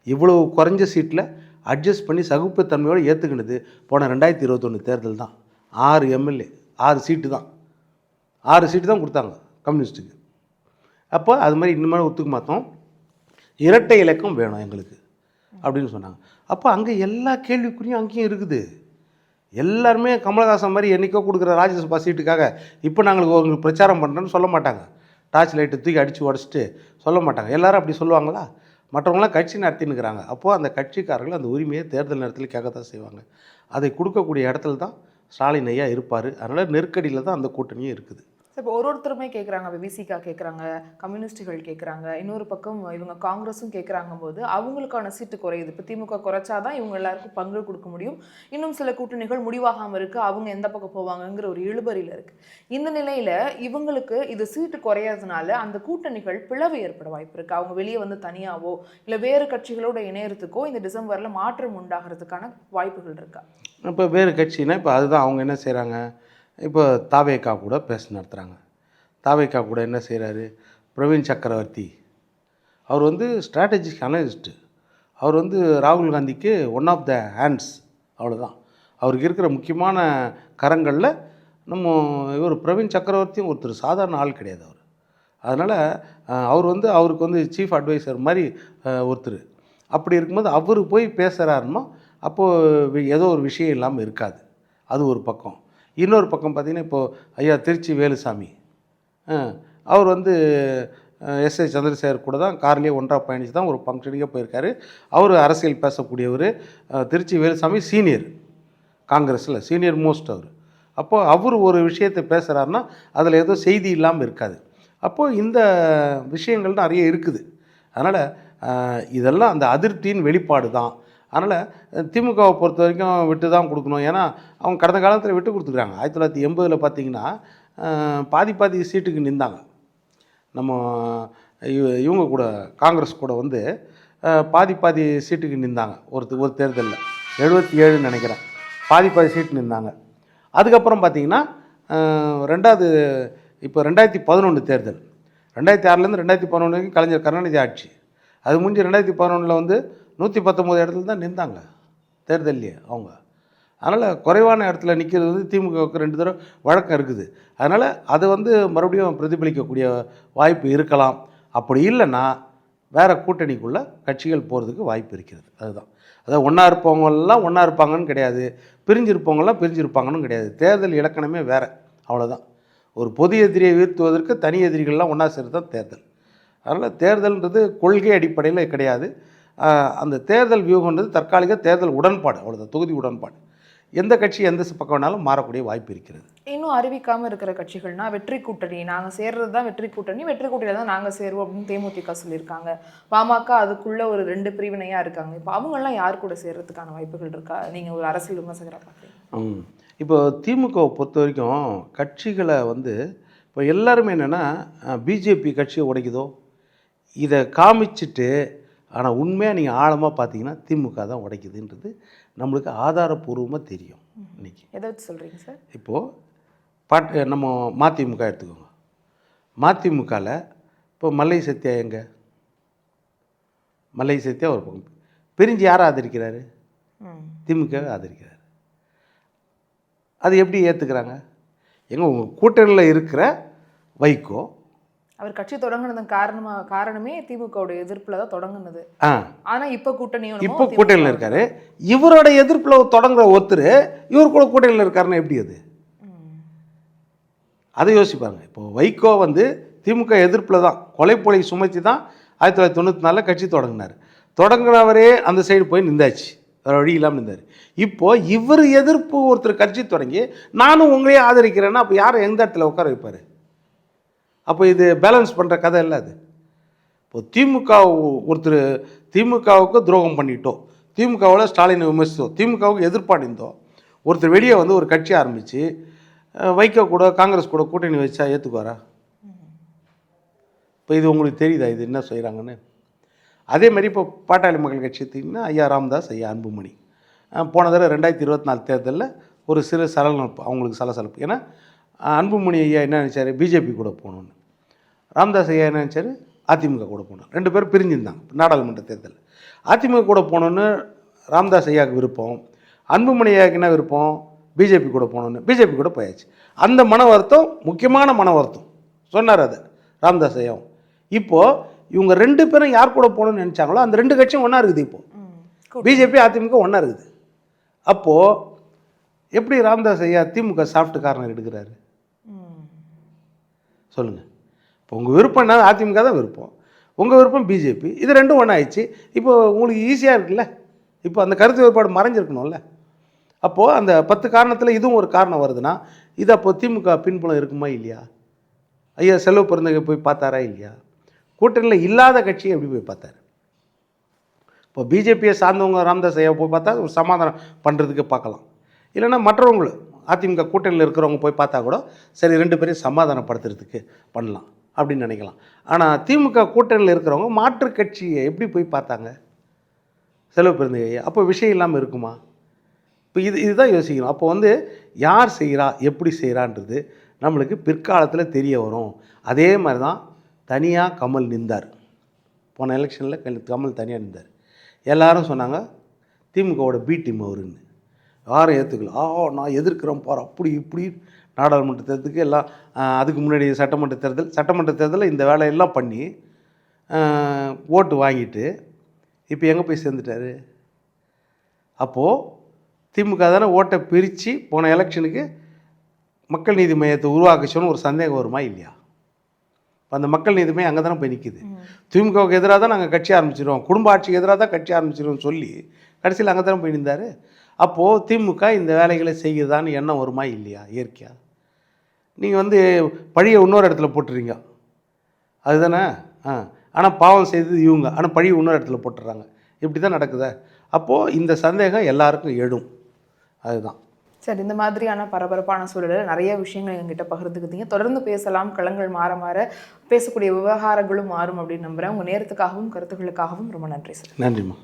இவ்வளோ குறைஞ்ச சீட்டில் அட்ஜஸ்ட் பண்ணி சகுப்புத்தன்மையோடு ஏற்றுக்கினது போன 2021 தேர்தல் தான். 6 எம்எல்ஏ 6 சீட்டு தான், 6 சீட்டு தான் கொடுத்தாங்க கம்யூனிஸ்ட்டுக்கு. அப்போ அது மாதிரி இன்னுமே ஒத்துக்க மாட்டோம், இரட்டை இலக்கம் வேணும் எங்களுக்கு அப்படின்னு சொன்னாங்க. அப்போ அங்கே எல்லா கேள்விக்குறியும் அங்கேயும் இருக்குது. எல்லாருமே கமலஹாசன் மாதிரி என்றைக்கோ கொடுக்குற ராஜ்யசபா சீட்டுக்காக இப்போ நாங்களுக்கு உங்களுக்கு பிரச்சாரம் பண்ணுறேன்னு சொல்ல மாட்டாங்க. டார்ச் லைட்டை தூக்கி அடித்து உடச்சிட்டு சொல்ல மாட்டாங்க. எல்லோரும் அப்படி சொல்லுவாங்களா? மற்றவங்களாம் கட்சி நடத்தினுக்கிறாங்க. அப்போது அந்த கட்சிக்காரர்கள் அந்த உரிமையை தேர்தல் நேரத்தில் கேட்கத்தான் செய்வாங்க. அதை கொடுக்கக்கூடிய இடத்துல தான் ஸ்டாலின் ஐயா இருப்பார். அதனால் நெருக்கடியில் தான் அந்த கூட்டணியும் இருக்குது. இப்போ ஒருத்தருமே கேட்குறாங்க, விசிகா கேட்குறாங்க, கம்யூனிஸ்டுகள் கேட்குறாங்க, இன்னொரு பக்கம் இவங்க காங்கிரஸும் கேட்குறாங்க போது அவங்களுக்கான சீட்டு குறையுது. இப்போ திமுக குறைச்சாதான் இவங்க எல்லாருக்கும் பங்கு கொடுக்க முடியும். இன்னும் சில கூட்டணிகள் முடிவாகாமல் இருக்குது, அவங்க எந்த பக்கம் போவாங்கங்கிற ஒரு இழுபறியில் இருக்குது. இந்த நிலையில் இவங்களுக்கு இது சீட்டு குறையாததுனால அந்த கூட்டணிகள் பிளவு ஏற்பட வாய்ப்பு இருக்குது. அவங்க வெளியே வந்து தனியாவோ இல்லை வேறு கட்சிகளோட இணையறதுக்கோ இந்த டிசம்பரில் மாற்றம் உண்டாகிறதுக்கான வாய்ப்புகள் இருக்கா? இப்போ வேறு கட்சினா இப்போ அதுதான் அவங்க என்ன செய்கிறாங்க, இப்போ தாவேகா கூட பேச நடத்துகிறாங்க. தாவேகா கூட என்ன செய்கிறாரு, பிரவீன் சக்கரவர்த்தி அவர் வந்து ஸ்ட்ராட்டஜிக் அனலிஸ்ட்டு. அவர் வந்து ராகுல் காந்திக்கு ஒன் ஆஃப் த ஹேண்ட்ஸ், அவ்வளோதான். அவருக்கு இருக்கிற முக்கியமான கரங்களில் நம்ம இவர் பிரவீன் சக்கரவர்த்தியும் ஒருத்தர் சாதாரண ஆள் கிடையாது அவர். அதனால் அவர் வந்து அவருக்கு வந்து சீஃப் அட்வைசர் மாதிரி ஒருத்தர். அப்படி இருக்கும்போது அவர் போய் பேசுகிறாருன்னா அப்போது ஏதோ ஒரு விஷயம் இல்லாமல் இருக்காது. அது ஒரு பக்கம். இன்னொரு பக்கம் பார்த்திங்கன்னா இப்போது ஐயா திருச்சி வேலுசாமி அவர் வந்து எஸ்ஏ சந்திரசேகர் கூட தான் கார்லேயே ஒன்றா பயணித்து தான் ஒரு ஃபங்க்ஷனுக்கே போயிருக்காரு. அவர் அரசியல் பேசக்கூடியவர். திருச்சி வேலுசாமி சீனியர், காங்கிரஸில் சீனியர் மோஸ்ட் அவர். அப்போது அவர் ஒரு விஷயத்தை பேசுகிறாருன்னா அதில் ஏதோ செய்தி இல்லாமல் இருக்காது. அப்போது இந்த விஷயங்கள் நிறைய இருக்குது. அதனால் இதெல்லாம் அந்த அதிருப்தியின் வெளிப்பாடு தான். அதனால் திமுகவை பொறுத்த வரைக்கும் விட்டு தான் கொடுக்கணும். ஏன்னா அவங்க கடந்த காலத்தில் விட்டு கொடுத்துக்கிறாங்க. 1980 பார்த்திங்கன்னா பாதி பாதி சீட்டுக்கு நின்றாங்க. நம்ம இவங்க கூட காங்கிரஸ் கூட வந்து பாதி பாதி சீட்டுக்கு நின்றாங்க. ஒரு தேர்தலில் 77 நினைக்கிறேன், பாதி பாதி சீட்டு நின்றாங்க. அதுக்கப்புறம் பார்த்திங்கன்னா ரெண்டாவது இப்போ 2011 தேர்தல், 2006லேருந்து 2011 வரைக்கும் கலைஞர் கருணாநிதி ஆட்சி. அது முடிஞ்சு 2011 வந்து 119 இடத்துல தான் நின்றாங்க தேர்தல்லையே அவங்க. அதனால் குறைவான இடத்துல நிற்கிறது வந்து திமுகவுக்கு 2 தடவை வழக்கம் இருக்குது. அதனால் அது வந்து மறுபடியும் பிரதிபலிக்கக்கூடிய வாய்ப்பு இருக்கலாம். அப்படி இல்லைன்னா வேறு கூட்டணிக்குள்ளே கட்சிகள் போகிறதுக்கு வாய்ப்பு இருக்கிறது. அதுதான், அதாவது ஒன்றா இருப்பவங்கெல்லாம் ஒன்றா இருப்பாங்கன்னு கிடையாது, பிரிஞ்சிருப்பவங்களாம் பிரிஞ்சிருப்பாங்கன்னு கிடையாது. தேர்தல் இலக்கணமே வேறு, அவ்வளோதான். ஒரு பொது எதிரியை வீழ்த்துவதற்கு தனி எதிரிகள்லாம் ஒன்றா சேர்த்து தான் தேர்தல். அதனால் தேர்தல்ன்றது கொள்கை அடிப்படையில் கிடையாது. அந்த தேர்தல் வியூகன்றது தற்காலிக தேர்தல் உடன்பாடு, அவ்வளோதான், தொகுதி உடன்பாடு. எந்த கட்சி எந்த பக்கம் வேணாலும் மாறக்கூடிய வாய்ப்பு இருக்கிறது. இன்னும் அறிவிக்காமல் இருக்கிற கட்சிகள்னா வெற்றி கூட்டணி, நாங்கள் சேர்றது தான் வெற்றி கூட்டணியில் தான் நாங்கள் சேருவோம் அப்படின்னு தேமுதிக சொல்லியிருக்காங்க. பாமக அதுக்குள்ளே ஒரு 2 பிரிவினையாக இருக்காங்க. இப்போ அவங்கெல்லாம் யார் கூட சேர்றதுக்கான வாய்ப்புகள் இருக்கா? நீங்கள் ஒரு அரசியல் விமர்சகராக பார்க்குறீங்க. இப்போ திமுகவை பொறுத்த வரைக்கும் கட்சிகளை வந்து இப்போ எல்லாருமே என்னென்னா பிஜேபி கட்சியை உடைக்குதோ இதை காமிச்சிட்டு, ஆனால் உண்மையாக நீங்கள் ஆழமாக பார்த்தீங்கன்னா திமுக தான் உடைக்குதுன்றது நம்மளுக்கு ஆதாரப்பூர்வமாக தெரியும். இன்றைக்கி எதை வச்சு சொல்கிறீங்க சார்? இப்போது நம்ம மதிமுக எடுத்துக்கோங்க. மதிமுகவில் இப்போ மல்லை சத்யா எங்கே? மல்லை சத்யா ஒரு பக்கம் பிரிஞ்சு யாரை ஆதரிக்கிறாரு? திமுகவை ஆதரிக்கிறார். அது எப்படி ஏற்றுக்கிறாங்க? எங்கே உங்கள் கூட்டணியில் இருக்கிற வைகோ அவர் கட்சி தொடங்குனது காரணமே திமுகவுடைய எதிர்ப்பில் தான் தொடங்குனது. ஆனால் இப்போ கூட்டணியில் இருக்காரு. இவரோட எதிர்ப்பில் தொடங்குற ஒருத்தர் இவர் கூட கூட்டணியில் இருக்காருன்னா எப்படி அது? அதை யோசிப்பாங்க. இப்போ வைகோ வந்து திமுக எதிர்ப்பில் தான், கொலைப்பொலை சுமத்தி தான் 1994 கட்சி தொடங்கினார். தொடங்கினவரே அந்த சைடு போய் நின்றாச்சு, வேறு வழி இல்லாமல் நின்றார். இப்போது இவர் எதிர்ப்பு ஒருத்தர் கட்சி தொடங்கி நானும் உங்களையே ஆதரிக்கிறேன்னா அப்போ யாரை எந்த இடத்துல உட்கார வைப்பார்? அப்போ இது பேலன்ஸ் பண்ணுற கதை இல்லை அது. இப்போது திமுகவுக்கு துரோகம் பண்ணிட்டோம், திமுகவில் ஸ்டாலினை விமர்சித்தோம், திமுகவுக்கு எதிர்ப்பாடிந்தோம், ஒருத்தர் வெளியே வந்து ஒரு கட்சி ஆரம்பித்து வைகோ கூட காங்கிரஸ் கூட கூட்டணி வச்சா ஏற்றுக்குவாரா? இப்போ இது உங்களுக்கு தெரியுதா இது என்ன செய்கிறாங்கன்னு? அதே மாதிரி இப்போ பாட்டாளி மக்கள் கட்சி எடுத்திங்கன்னா ஐயா ராமதாஸ், ஐயா அன்புமணி போன தடவை 2024 தேர்தலில் ஒரு சிறு சலசலப்பு, அவங்களுக்கு சலசலப்பு. ஏன்னா அன்புமணி ஐயா என்ன நினச்சார்? பிஜேபி கூட போகணுன்னு. ராமதாஸ் ஐயா என்ன நினச்சார்? அதிமுக கூட போகணும். 2 பேரும் பிரிஞ்சிருந்தாங்க நாடாளுமன்ற தேர்தல். அதிமுக கூட போகணுன்னு ராமதாஸ் ஐயாவுக்கு விருப்பம், அன்புமணி ஐயாவுக்கு என்ன விருப்பம்? பிஜேபி கூட போகணுன்னு பிஜேபி கூட போயாச்சு. அந்த மன வருத்தம், முக்கியமான மன வருத்தம் சொன்னார் அது ராமதாஸ் ஐயாவும். இப்போது இவங்க 2 பேரும் யார் கூட போகணுன்னு நினச்சாங்களோ அந்த 2 கட்சியும் ஒன்றா இருக்குது. இப்போது பிஜேபி அதிமுக ஒன்றா இருக்குது. அப்போது எப்படி ராமதாஸ் ஐயா திமுக சாஃப்ட் கார்னர் எடுக்கிறாரு சொல்லுங்கள்? இப்போ உங்கள் விருப்பம்னா அதிமுக தான் விருப்பம், உங்கள் விருப்பம் பிஜேபி, இது 2 ஒன்றா ஆயிடுச்சு. இப்போ உங்களுக்கு ஈஸியாக இருக்குல்ல. இப்போ அந்த கருத்து வேறுபாடு மறைஞ்சிருக்கணும்ல. அப்போது அந்த 10 காரணத்தில் இதுவும் ஒரு காரணம் வருதுன்னா இது அப்போது திமுக பின்புலம் இருக்குமா இல்லையா? ஐயா செல்வ பெருந்தகை போய் பார்த்தாரா இல்லையா? கூட்டணியில் இல்லாத கட்சியை எப்படி போய் பார்த்தாரு? இப்போ பிஜேபியை சார்ந்தவங்க ராமதாஸ் ஐயா போய் பார்த்தா ஒரு சமாதானம் பண்ணுறதுக்கு பார்க்கலாம். இல்லைன்னா மற்றவங்களும் அதிமுக கூட்டணியில் இருக்கிறவங்க போய் பார்த்தா கூட சரி 2 பேரையும் சமாதானப்படுத்துறதுக்கு பண்ணலாம் அப்படின்னு நினைக்கலாம். ஆனால் திமுக கூட்டணியில் இருக்கிறவங்க மாற்று கட்சியை எப்படி போய் பார்த்தாங்க செல்வ பெருந்தகை ஐயா? அப்போ விஷயம் இல்லாமல் இருக்குமா? இப்போ இதுதான் யோசிக்கணும். அப்போ வந்து யார் செய்கிறா, எப்படி செய்கிறான்றது நம்மளுக்கு பிற்காலத்தில் தெரிய வரும். அதே மாதிரி தான் தனியாக கமல் நின்றார். போன எலெக்ஷனில் கமல் தனியாக நின்றார். எல்லாரும் சொன்னாங்க திமுகவோட பி டீம் அவருன்னு. யாரும் ஏற்றுக்கல. நான் எதிர்க்கிறேன் பார் அப்படி இப்படி. நாடாளுமன்ற தேர்தலுக்கு எல்லாம் அதுக்கு முன்னாடி சட்டமன்ற தேர்தலில் இந்த வேலையெல்லாம் பண்ணி ஓட்டு வாங்கிட்டு இப்போ எங்கே போய் சேர்ந்துட்டாரு? அப்போது திமுக தானே ஓட்டை பிரித்து போன எலெக்ஷனுக்கு மக்கள் நீதி மையத்தை உருவாக்குச்சோன்னு ஒரு சந்தேகம் வருமா இல்லையா? இப்போ அந்த மக்கள் நீதி மையம் அங்கே தானே போய் நிற்கிது. திமுகவுக்கு எதிராக தான் நாங்கள் கட்சி ஆரம்பிச்சிடுவோம், குடும்ப ஆட்சிக்கு எதிராக தான் கட்சி ஆரம்பிச்சிடுவோம்னு சொல்லி கடைசியில் அங்கே தானே போய் நின்றார். அப்போது திமுக இந்த வேலைகளை செய்கிறதான்னு எண்ணம் வருமா இல்லையா? இயற்கையாக நீங்கள் வந்து பழியை இன்னொரு இடத்துல போட்டுறீங்க அதுதானே. ஆனால் பாவம் செய்தது இவங்க, ஆனால் பழியை இன்னொரு இடத்துல போட்டுடுறாங்க. இப்படி தான் நடக்குதா? அப்போது இந்த சந்தேகம் எல்லாருக்கும் எழும். அதுதான் சரி, இந்த மாதிரியான பரபரப்பான சூழலில் நிறைய விஷயங்கள் எங்கிட்ட பகிர்ந்துக்கிட்டீங்க. தொடர்ந்து பேசலாம். களங்கள் மாற மாற பேசக்கூடிய விவகாரங்களும் மாறும் அப்படின்னு நம்புகிறேன். உங்கள் நேரத்துக்காகவும் கருத்துக்களுக்காகவும் ரொம்ப நன்றி சார். நன்றிம்மா.